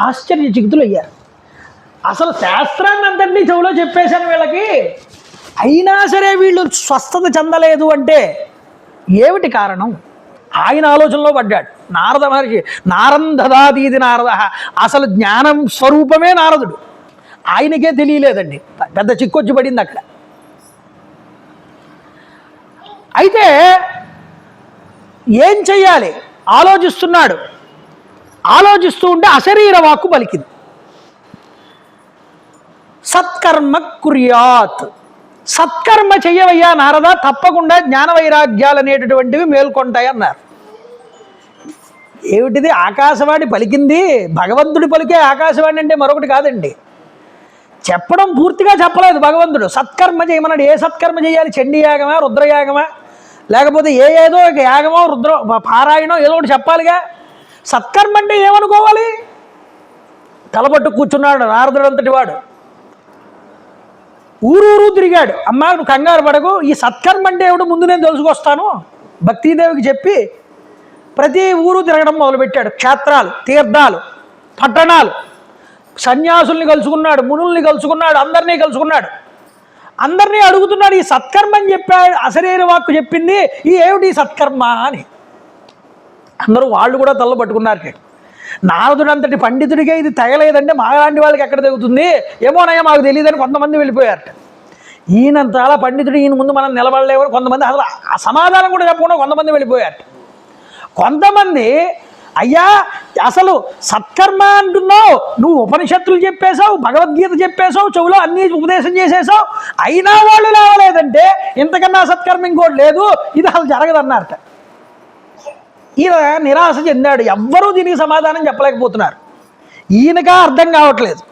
ఆశ్చర్యచకితులు అయ్యారు. అసలు శాస్త్రాన్ని అంతటినీ చెవులో చెప్పేశాను వీళ్ళకి, అయినా సరే వీళ్ళు స్వస్థత చెందలేదు అంటే ఏమిటి కారణం? ఆయన ఆలోచనలో పడ్డాడు నారద మహర్షి. నారందదాదీది నారద, అసలు జ్ఞానం స్వరూపమే నారదుడు. ఆయనకే తెలియలేదండి. పెద్ద చిక్కొచ్చి పడింది అక్కడ. అయితే ఏం చెయ్యాలి ఆలోచిస్తున్నాడు. ఆలోచిస్తూ ఉంటే అశరీర వాక్కు పలికింది, సత్కర్మ కుర్యాత్. సత్కర్మ చెయ్యవయ్యా నారద, తప్పకుండా జ్ఞాన వైరాగ్యాలు అనేటటువంటివి మేల్కొంటాయి అన్నారు. ఏమిటిది? ఆకాశవాణి పలికింది. భగవంతుడి పలికే ఆకాశవాణి అంటే మరొకటి కాదండి. చెప్పడం పూర్తిగా చెప్పలేదు భగవంతుడు. సత్కర్మ చేయమన్నాడు. ఏ సత్కర్మ చేయాలి? చండీ యాగమా, రుద్రయాగమా, లేకపోతే ఏదో ఒక యాగమో రుద్ర పారాయణం ఏదో ఒకటి చెప్పాలిగా. సత్కర్మ అంటే ఏమనుకోవాలి? తలపట్టు కూర్చున్నాడు నారదుడు అంతటి వాడు. ఊరూరు తిరిగాడు. అమ్మా నువ్వు కంగారు పడకు, ఈ సత్కర్మ అంటే ఏమిటో ముందు నేను తెలుసుకొస్తాను భక్తీదేవికి చెప్పి ప్రతి ఊరు తిరగడం మొదలుపెట్టాడు. క్షేత్రాలు, తీర్థాలు, పట్టణాలు, సన్యాసుల్ని కలుసుకున్నాడు, మునుల్ని కలుసుకున్నాడు, అందరినీ కలుసుకున్నాడు. అందరినీ అడుగుతున్నాడు, ఈ సత్కర్మ అని చెప్పాడు, అశరీర వాక్కు చెప్పింది, ఈ ఏమిటి సత్కర్మ అని. అందరూ వాళ్ళు కూడా తల్ల పట్టుకున్నారు. నారదుడు అంతటి పండితుడిగా ఇది తెగలేదంటే మాలాంటి వాళ్ళకి ఎక్కడ తెగుతుంది ఏమోనయ్యా మాకు తెలియదని కొంతమంది వెళ్ళిపోయారట. ఈయన చాలా పండితుడు, ఈయన ముందు మనం నిలబడలేవని కొంతమంది, అసలు ఆ సమాధానం కూడా చెప్పకుండా కొంతమంది వెళ్ళిపోయారట. కొంతమంది అయ్యా అసలు సత్కర్మ అంటున్నావు, నువ్వు ఉపనిషత్తులు చెప్పేశావు, భగవద్గీత చెప్పేశావు, చెవులో అన్ని ఉపదేశం చేసేసావు, అయినా వాళ్ళు లేవలేదంటే ఇంతకన్నా సత్కర్మ ఇంకోటి లేదు, ఇది అసలు జరగదన్నారట. ఈయన నిరాశ చెందాడు. ఎవ్వరూ దీనికి సమాధానం చెప్పలేకపోతున్నారు. ఈయనగా అర్థం కావట్లేదు.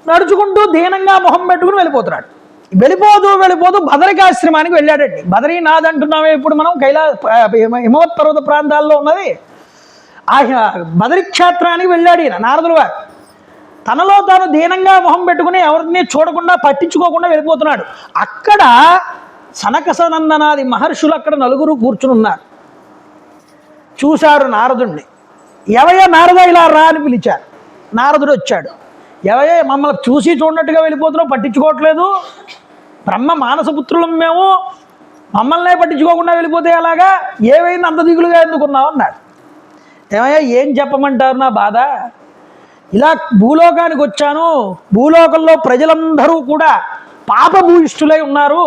నడుచుకుంటూ దీనంగా మొహం పెట్టుకుని వెళ్ళిపోతున్నాడు. వెళ్ళిపోతూ బదరికాశ్రమానికి వెళ్ళాడండి. బదరీనాథ్ అంటున్నామే ఇప్పుడు మనం, హిమవత్ పర్వత ప్రాంతాల్లో ఉన్నది. ఆ బదరీ క్షేత్రానికి వెళ్ళాడు ఈయన నారదుల వారు. తనలో తాను దీనంగా మొహం పెట్టుకుని ఎవరిని చూడకుండా పట్టించుకోకుండా వెళ్ళిపోతున్నాడు. అక్కడ సనకసనందనాది మహర్షులు అక్కడ నలుగురు కూర్చుని ఉన్నారు. చూశారు నారదుణ్ణి. ఎవయ నారద ఇలా రా అని పిలిచారు. నారదుడు వచ్చాడు. ఎవయ మమ్మల్ని చూసి చూడనట్టుగా వెళ్ళిపోతున్నావు, పట్టించుకోవట్లేదు, బ్రహ్మ మానసపుత్రులం మేము, మమ్మల్నే పట్టించుకోకుండా వెళ్ళిపోతే అలాగా, ఏమైంది అంత దిగులుగా ఎందుకున్నావు అన్నాడు. ఏమయ్యా ఏం చెప్పమంటారు నా బాధ, ఇలా భూలోకానికి వచ్చాను, భూలోకంలో ప్రజలందరూ కూడా పాపభూయిష్ఠులై ఉన్నారు,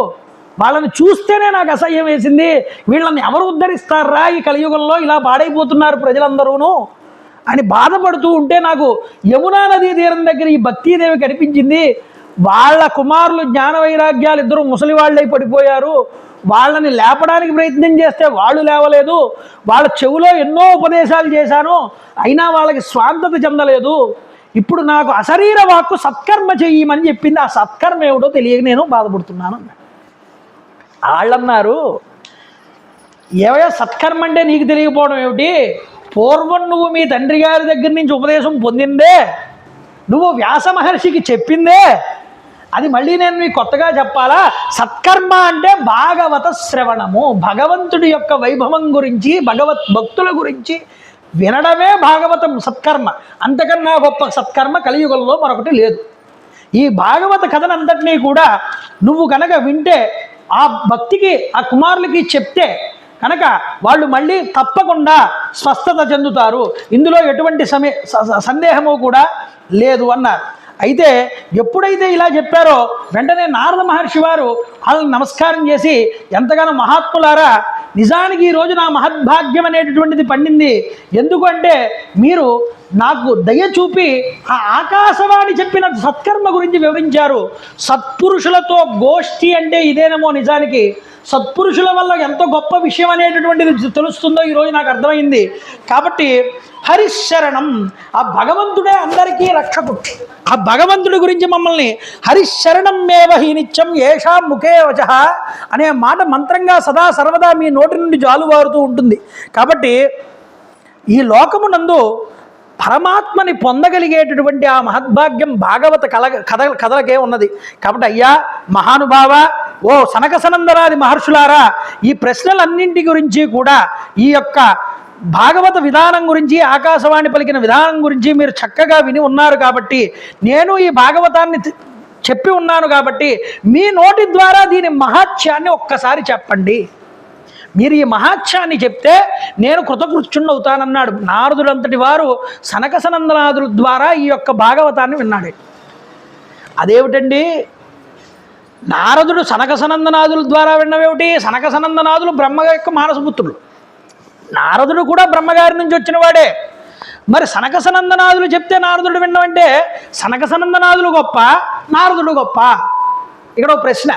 వాళ్ళని చూస్తేనే నాకు అసహ్యం వేసింది, వీళ్ళని ఎవరు ఉద్ధరిస్తారా ఈ కలియుగంలో, ఇలా పాడైపోతున్నారు ప్రజలందరూను అని బాధపడుతూ ఉంటే నాకు యమునా నదీ తీరం దగ్గర ఈ భక్తీదేవి కనిపించింది. వాళ్ళ కుమారులు జ్ఞాన వైరాగ్యాలు ఇద్దరు ముసలి వాళ్ళై పడిపోయారు, వాళ్ళని లేపడానికి ప్రయత్నం చేస్తే వాళ్ళు లేవలేదు, వాళ్ళ చెవిలో ఎన్నో ఉపదేశాలు చేశాను అయినా వాళ్ళకి స్వాంతత చెందలేదు, ఇప్పుడు నాకు అశరీర వాక్కు సత్కర్మ చెయ్యమని చెప్పింది, ఆ సత్కర్మ ఏమిటో తెలియక నేను బాధపడుతున్నాను అన్నాడు. వాళ్ళన్నారు ఏవయో సత్కర్మ అంటే నీకు తెలియకపోవడం ఏమిటి, పూర్వం నువ్వు మీ తండ్రి గారి దగ్గర నుంచి ఉపదేశం పొందిందే, నువ్వు వ్యాస మహర్షికి చెప్పిందే, అది మళ్ళీ నేను మీకు కొత్తగా చెప్పాలా, సత్కర్మ అంటే భాగవత శ్రవణము, భగవంతుడి యొక్క వైభవం గురించి భగవత్ భక్తుల గురించి వినడమే భాగవతం సత్కర్మ, అంతకన్నా గొప్ప సత్కర్మ కలియుగంలో మరొకటి లేదు. ఈ భాగవత కథనంతటినీ కూడా నువ్వు కనుక వింటే, ఆ భక్తికి ఆ కుమారులకి చెప్తే కనుక వాళ్ళు మళ్ళీ తప్పకుండా స్వస్థత చెందుతారు, ఇందులో ఎటువంటి సందేహము కూడా లేదు అన్నారు. అయితే ఎప్పుడైతే ఇలా చెప్పారో వెంటనే నారద మహర్షి వారు వాళ్ళని నమస్కారం చేసి, ఎంతగానో మహాత్ములారా, నిజానికి ఈరోజు నా మహద్భాగ్యం అనేటటువంటిది పండింది, ఎందుకంటే మీరు నాకు దయ చూపి ఆ ఆకాశవాణి చెప్పిన సత్కర్మ గురించి వివరించారు. సత్పురుషులతో గోష్ఠి అంటే ఇదేనేమో, నిజానికి సత్పురుషుల వల్ల ఎంతో గొప్ప విషయం అనేటటువంటిది తెలుస్తుందో ఈరోజు నాకు అర్థమైంది. కాబట్టి హరిశరణం, ఆ భగవంతుడే అందరికీ రక్షకుడు, ఆ భగవంతుడి గురించి మమ్మల్ని హరిశరణం మేవ హి నిత్యం ఏషా ముఖే వచః అనే మాట మంత్రంగా సదా సర్వదా మీ నోటి నుండి జాలువారుతూ ఉంటుంది. కాబట్టి ఈ లోకమునందు పరమాత్మని పొందగలిగేటటువంటి ఆ మహద్భాగ్యం భాగవత కథలకే ఉన్నది. కాబట్టి అయ్యా మహానుభావ, ఓ సనక సనందనాది మహర్షులారా, ఈ ప్రశ్నలన్నింటి గురించి కూడా ఈ యొక్క భాగవత విధానం గురించి, ఆకాశవాణి పలికిన విధానం గురించి మీరు చక్కగా విని ఉన్నారు కాబట్టి, నేను ఈ భాగవతాన్ని చెప్పి ఉన్నాను కాబట్టి మీ నోటి ద్వారా దీని మహాత్యాన్ని ఒక్కసారి చెప్పండి, మీరు ఈ మహాత్యాన్ని చెప్తే నేను కృతకృత్యుణ్ణి అవుతానన్నాడు. నారదుడంతటి వారు సనక సనందనాదుల ద్వారా ఈ యొక్క భాగవతాన్ని విన్నాడు. అదేమిటండి, నారదుడు సనక సనందనాదుల ద్వారా విన్నవేమిటి, సనక సనందనాదులు బ్రహ్మ యొక్క మానసపుత్రులు, నారదుడు కూడా బ్రహ్మగారి నుంచి వచ్చిన వాడే, మరి సనక సనందనాదులు చెప్తే నారదుడు విన్నవంటే సనక సనందనాదులు గొప్ప, నారదుడు గొప్ప? ఇక్కడ ఒక ప్రశ్న.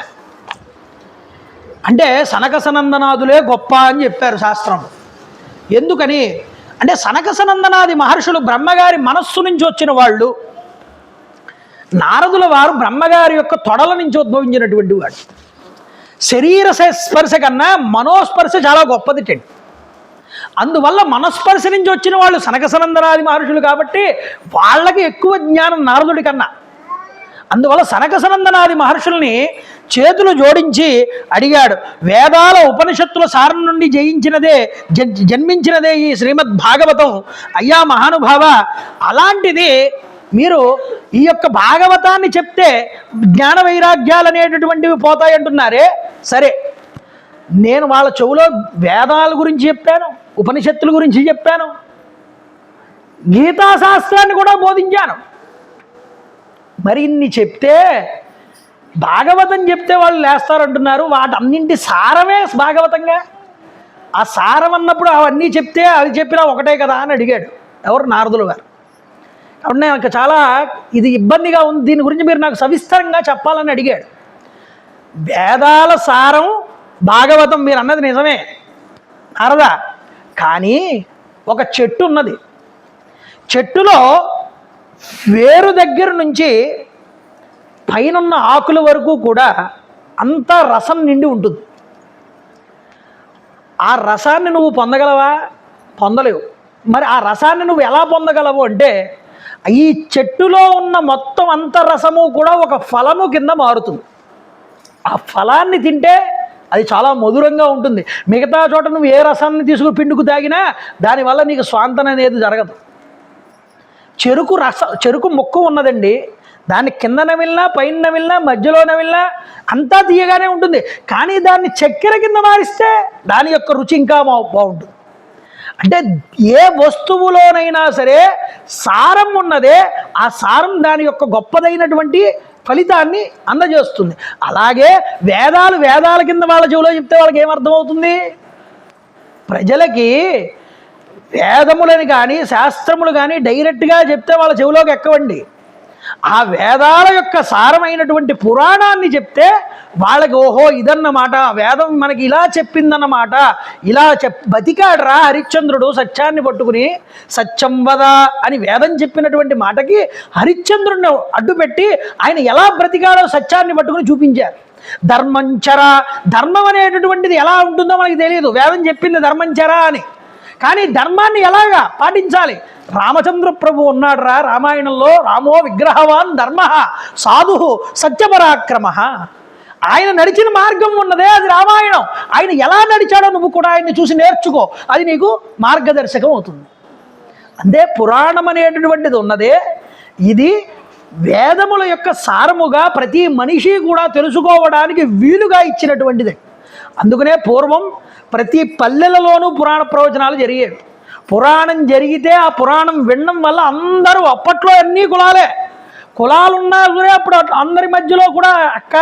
అంటే సనక సనందనాదులే గొప్ప అని చెప్పారు శాస్త్రం. ఎందుకని అంటే సనక సనందనాది మహర్షులు బ్రహ్మగారి మనస్సు నుంచి వచ్చిన వాళ్ళు, నారదుల వారు బ్రహ్మగారి యొక్క తొడల నుంచి ఉద్భవించినటువంటి వాడు. శరీర స్పర్శ కన్నా మనోస్పర్శ చాలా గొప్పదిటండి. అందువల్ల మనస్పర్శ నుంచి వచ్చిన వాళ్ళు సనక సనందనాది మహర్షులు కాబట్టి వాళ్ళకి ఎక్కువ జ్ఞానం నారదుడి కన్నా. అందువల్ల సనక సనందనాది మహర్షుల్ని చేతులు జోడించి అడిగాడు, వేదాల ఉపనిషత్తుల సారం నుండి జన్మించినదే ఈ శ్రీమద్ భాగవతం, అయ్యా మహానుభావ, అలాంటిది మీరు ఈ యొక్క భాగవతాన్ని చెప్తే జ్ఞాన వైరాగ్యాలు అనేటటువంటివి పోతాయంటున్నారే, సరే నేను వాళ్ళ చెవులో వేదాల గురించి చెప్పాను, ఉపనిషత్తుల గురించి చెప్పాను, గీతాశాస్త్రాన్ని కూడా బోధించాను, మరి ఇన్ని చెప్తే భాగవతం చెప్తే వాళ్ళు లేస్తారంటున్నారు, వాటన్నింటి సారమే భాగవతంగా, ఆ సారం అన్నప్పుడు అవన్నీ చెప్తే అది చెప్పినా ఒకటే కదా అని అడిగాడు ఎవరు, నారదులు గారు. కాబట్టి నాకు చాలా ఇది ఇబ్బందిగా ఉంది, దీని గురించి మీరు నాకు సవిస్తరంగా చెప్పాలని అడిగాడు. వేదాల సారం భాగవతం మీరు అన్నది నిజమే నారదా, కానీ ఒక చెట్టు ఉన్నది, చెట్టులో వేరు దగ్గర నుంచి పైనున్న ఆకుల వరకు కూడా అంతా రసం నిండి ఉంటుంది. ఆ రసాన్ని నువ్వు పొందగలవా? పొందలేవు. మరి ఆ రసాన్ని నువ్వు ఎలా పొందగలవు అంటే, ఈ చెట్టులో ఉన్న మొత్తం అంత రసము కూడా ఒక ఫలము కింద మారుతుంది. ఆ ఫలాన్ని తింటే అది చాలా మధురంగా ఉంటుంది. మిగతా చోట నువ్వు ఏ రసాన్ని తీసుకుని పిండుకు తాగినా దానివల్ల నీకు స్వాంతన అనేది జరగదు. చెరుకు ముక్క ఉన్నదండి, దాన్ని కింద నమిలినా పైన నమిలినా మధ్యలో నమిలినా అంతా తీయగానే ఉంటుంది. కానీ దాన్ని చక్కెర కింద మారిస్తే దాని యొక్క రుచి ఇంకా బాగుంటుంది. అంటే ఏ వస్తువులోనైనా సరే సారం ఉన్నదే, ఆ సారం దాని యొక్క గొప్పదైనటువంటి ఫలితాన్ని అందజేస్తుంది. అలాగే వేదాల కింద వాళ్ళ చెవిలో చెప్తే వాళ్ళకి ఏమర్థమవుతుంది? ప్రజలకి వేదములని కానీ శాస్త్రములు కానీ డైరెక్ట్గా చెప్తే వాళ్ళ చెవిలోకి ఎక్కవండి. ఆ వేదాల యొక్క సారమైనటువంటి పురాణాన్ని చెప్తే వాళ్ళకి ఓహో ఇదన్నమాట, వేదం మనకి ఇలా చెప్పిందన్నమాట. ఇలా బతికాడరా హరిశ్చంద్రుడు సత్యాన్ని పట్టుకుని, సత్యం వద అని వేదం చెప్పినటువంటి మాటకి హరిశ్చంద్రుడిని అడ్డుపెట్టి ఆయన ఎలా బ్రతికాడో సత్యాన్ని పట్టుకుని చూపించారు. ధర్మంచర, ధర్మం అనేటటువంటిది ఎలా ఉంటుందో మనకి తెలియదు, వేదం చెప్పింది ధర్మంచర అని. కానీ ధర్మాన్ని ఎలాగా పాటించాలి? రామచంద్ర ప్రభు ఉన్నాడు రా రామాయణంలో, రామో విగ్రహవాన్ ధర్మ సాధు సత్యపరాక్రమ. ఆయన నడిచిన మార్గం ఉన్నదే అది రామాయణం. ఆయన ఎలా నడిచాడో నువ్వు కూడా ఆయన్ని చూసి నేర్చుకో, అది నీకు మార్గదర్శకం అవుతుంది. అంతే పురాణం అనేటటువంటిది ఉన్నదే, ఇది వేదముల యొక్క సారముగా ప్రతి మనిషి కూడా తెలుసుకోవడానికి వీలుగా ఇచ్చినటువంటిదే. అందుకనే పూర్వం ప్రతి పల్లెలలోనూ పురాణ ప్రవచనాలు జరిగేవి. పురాణం జరిగితే ఆ పురాణం వినడం వల్ల అందరూ, అప్పట్లో అన్నీ కులాలున్నా సరే అప్పుడు అందరి మధ్యలో కూడా అక్క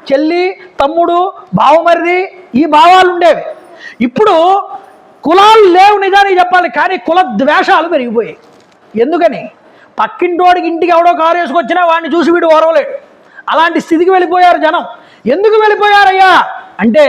చెల్లి తమ్ముడు బావమరిది ఈ భావాలు ఉండేవి. ఇప్పుడు కులాలు లేవు నిజానికి చెప్పాలి, కానీ కుల ద్వేషాలు పెరిగిపోయాయి. ఎందుకని? పక్కింటోడికి ఇంటికి ఎవడో కారు వేసుకొచ్చినా వాడిని చూసి వీడు ఓరవలేడు. అలాంటి స్థితికి వెళ్ళిపోయారు జనం. ఎందుకు వెళ్ళిపోయారయ్యా అంటే,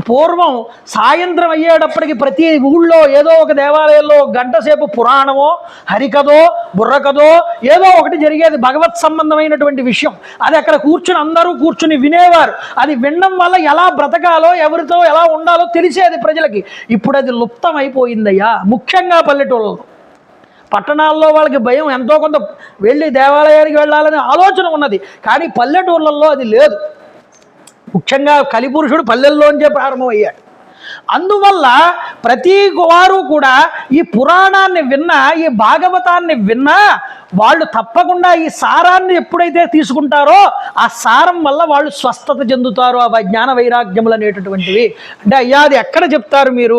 పూర్వం సాయంత్రం అయ్యేటప్పటికి ప్రతి ఊళ్ళో ఏదో ఒక దేవాలయంలో గంట సేపు పురాణమో హరికథో బుర్రకథో ఏదో ఒకటి జరిగేది, భగవత్ సంబంధమైనటువంటి విషయం. అది అక్కడ కూర్చుని అందరూ కూర్చుని వినేవారు. అది వినడం వల్ల ఎలా బ్రతకాలో ఎవరితో ఎలా ఉండాలో తెలిసేది ప్రజలకి. ఇప్పుడు అది లుప్తమైపోయిందయ్యా, ముఖ్యంగా పల్లెటూళ్ళలో. పట్టణాల్లో వాళ్ళకి భయం, ఎంతో కొంత వెళ్ళి దేవాలయానికి వెళ్ళాలనే ఆలోచన ఉన్నది, కానీ పల్లెటూళ్ళల్లో అది లేదు. ముఖ్యంగా కలిపురుషుడు పల్లెల్లోంచే ప్రారంభమయ్యాడు. అందువల్ల ప్రతి వారు కూడా ఈ పురాణాన్ని విన్నా, ఈ భాగవతాన్ని విన్నా వాళ్ళు తప్పకుండా ఈ సారాన్ని ఎప్పుడైతే తీసుకుంటారో ఆ సారం వల్ల వాళ్ళు స్వస్థత చెందుతారు. ఆ జ్ఞాన వైరాగ్యములు అనేటటువంటివి. అంటే అయ్యా అది ఎక్కడ చెప్తారు మీరు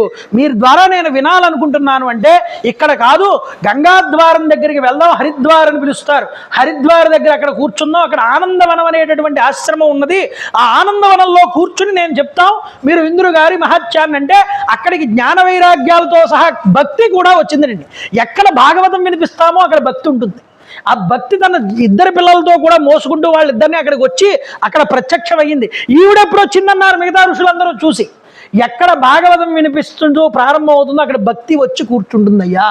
ద్వారా నేను వినాలనుకుంటున్నాను అంటే, ఇక్కడ కాదు, గంగాద్వారం దగ్గరికి వెళ్దాం, హరిద్వార్ అని పిలుస్తారు. హరిద్వార్ దగ్గర అక్కడ కూర్చుందాం, అక్కడ ఆనందవనం అనేటటువంటి ఆశ్రమం ఉన్నది. ఆ ఆనందవనంలో కూర్చుని నేను చెప్తాం, మీరు ఇంద్రు గారి మహత్యాన్ని అంటే అక్కడికి జ్ఞాన వైరాగ్యాలతో సహా భక్తి కూడా వచ్చిందండి. ఎక్కడ భాగవతం వినిపిస్తామో అక్కడ భక్తి ఉంటుంది. ఆ భక్తి తన ఇద్దరు పిల్లలతో కూడా మోసుకుంటూ వాళ్ళిద్దరిని అక్కడికి వచ్చి అక్కడ ప్రత్యక్షమయ్యింది. ఈవిడెప్పుడు వచ్చిందన్నారు మిగతా ఋషులందరూ చూసి. ఎక్కడ భాగవతం వినిపిస్తుందో ప్రారంభం అవుతుందో అక్కడ భక్తి వచ్చి కూర్చుంటుందయ్యా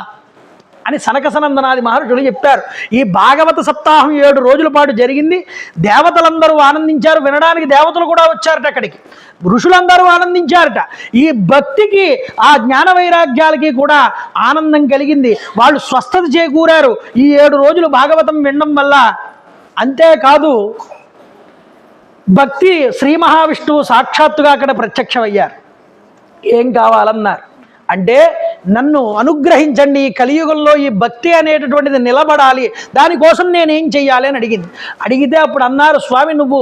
అని సనక సనందనాది మహర్షులు చెప్పారు. ఈ భాగవత సప్తాహం 7 రోజుల పాటు జరిగింది. దేవతలందరూ ఆనందించారు, వినడానికి దేవతలు కూడా వచ్చారట అక్కడికి, ఋషులందరూ ఆనందించారట. ఈ భక్తికి ఆ జ్ఞాన వైరాగ్యాలకి కూడా ఆనందం కలిగింది. వాళ్ళు స్వస్థత చేకూరారు ఈ 7 రోజులు భాగవతం వినడం వల్ల. అంతేకాదు భక్తి శ్రీ మహావిష్ణువు సాక్షాత్తుగా అక్కడ ప్రత్యక్షమయ్యారు. ఏం కావాలన్నారు అంటే, నన్ను అనుగ్రహించండి, ఈ కలియుగంలో ఈ భక్తి అనేటటువంటిది నిలబడాలి, దానికోసం నేనేం చెయ్యాలి అని అడిగితే అప్పుడు అన్నారు, స్వామి నువ్వు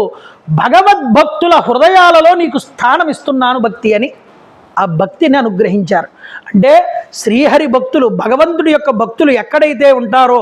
భగవద్భక్తుల హృదయాలలో నీకు స్థానం ఇస్తున్నాను భక్తి అని ఆ భక్తిని అనుగ్రహించారు. అంటే శ్రీహరి భక్తులు, భగవంతుడి యొక్క భక్తులు ఎక్కడైతే ఉంటారో,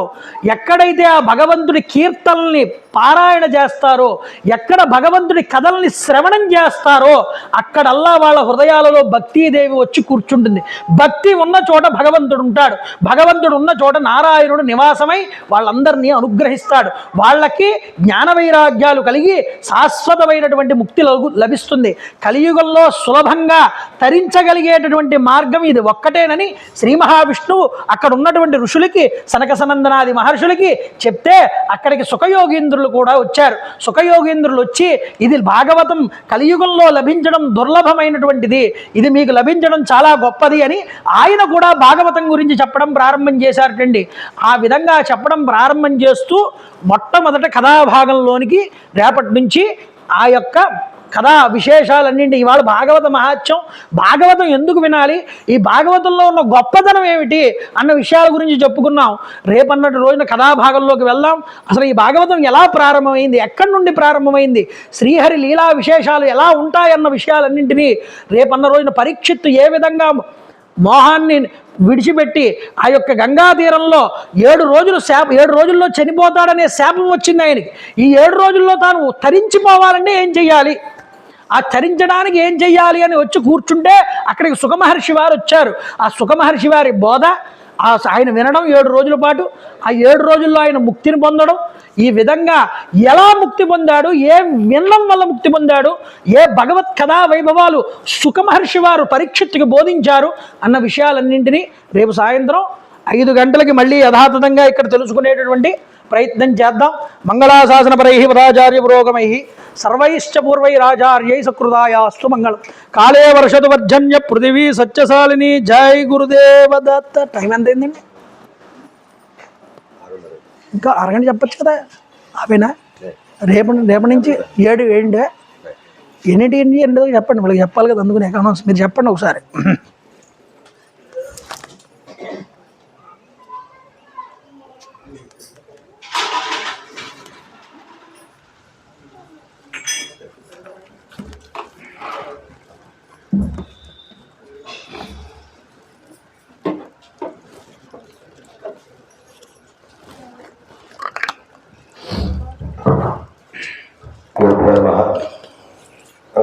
ఎక్కడైతే ఆ భగవంతుడి కీర్తనల్ని పారాయణ చేస్తారో, ఎక్కడ భగవంతుడి కథల్ని శ్రవణం చేస్తారో అక్కడల్లా వాళ్ళ హృదయాలలో భక్తీదేవి వచ్చి కూర్చుంటుంది. భక్తి ఉన్న చోట భగవంతుడు ఉంటాడు, భగవంతుడు ఉన్న చోట నారాయణుడు నివాసమై వాళ్ళందరినీ అనుగ్రహిస్తాడు. వాళ్ళకి జ్ఞాన వైరాగ్యాలు కలిగి శాశ్వతమైనటువంటి ముక్తి లభిస్తుంది. కలియుగంలో సులభంగా తరించగలిగేటటువంటి మార్గం ఇది ఒక్కటేనని శ్రీ మహావిష్ణువు అక్కడ ఉన్నటువంటి ఋషులకి సనక సనందనాది మహర్షులకి చెప్తే అక్కడికి సుఖయోగీంద్రులు కూడా వచ్చారు. సుఖయోగీంద్రులు వచ్చి ఇది భాగవతం కలియుగంలో లభించడం దుర్లభమైనటువంటిది, ఇది మీకు లభించడం చాలా గొప్పది అని ఆయన కూడా భాగవతం గురించి చెప్పడం ప్రారంభం చేశారటండి. ఆ విధంగా చెప్పడం ప్రారంభం చేస్తూ మొట్టమొదట కథాభాగంలోనికి రేపటి నుంచి ఆ యొక్క కథా విశేషాలన్నింటి ఇవాళ భాగవత మహాత్యం, భాగవతం ఎందుకు వినాలి, ఈ భాగవతంలో ఉన్న గొప్పతనం ఏమిటి అన్న విషయాల గురించి చెప్పుకున్నాం. రేపన్నటి రోజున కథాభాగంలోకి వెళ్దాం. అసలు ఈ భాగవతం ఎలా ప్రారంభమైంది, ఎక్కడి నుండి ప్రారంభమైంది, శ్రీహరి లీలా విశేషాలు ఎలా ఉంటాయన్న విషయాలన్నింటినీ రేపన్న రోజున పరీక్షిత్తు ఏ విధంగా మోహాన్ని విడిచిపెట్టి ఆ యొక్క గంగా తీరంలో 7 రోజుల్లో చనిపోతాడనే శాపం వచ్చింది ఆయనకి. ఈ 7 రోజుల్లో తాను తరించిపోవాలంటే ఏం చెయ్యాలి, ఆ తరించడానికి ఏం చెయ్యాలి అని వచ్చి కూర్చుంటే అక్కడికి సుఖమహర్షి వారు వచ్చారు. ఆ సుఖమహర్షి వారి బోధ ఆయన వినడం 7 రోజుల పాటు, ఆ 7 రోజుల్లో ఆయన ముక్తిని పొందడం, ఈ విధంగా ఎలా ముక్తి పొందాడు, ఏ వినడం వల్ల ముక్తి పొందాడు, ఏ భగవత్ కథా వైభవాలు సుఖమహర్షి వారు పరీక్షిత్తుకి బోధించారు అన్న విషయాలన్నింటినీ రేపు సాయంత్రం 5 గంటలకి మళ్ళీ యథాతథంగా ఇక్కడ తెలుసుకునేటటువంటి ప్రయత్నం చేద్దాం. మంగళాశాసనపరై పదాచార్య పురోగమై సర్వైశ్చ పూర్వైరాచార్యై సకృతాయాస్తు మంగళం. కాళే వర్షతు వర్జన్య పృథివీ సత్యశాలిని. జై గురుదేవ దత్త. టైం ఎంత అయిందండి? ఇంకా అరగంట చెప్పచ్చు కదా. అవేనా? రేపటి నుంచి 7 ఏంటో చెప్పండి, వాళ్ళకి చెప్పాలి కదా. అందుకని ఎకనామిక్స్ మీరు చెప్పండి ఒకసారి.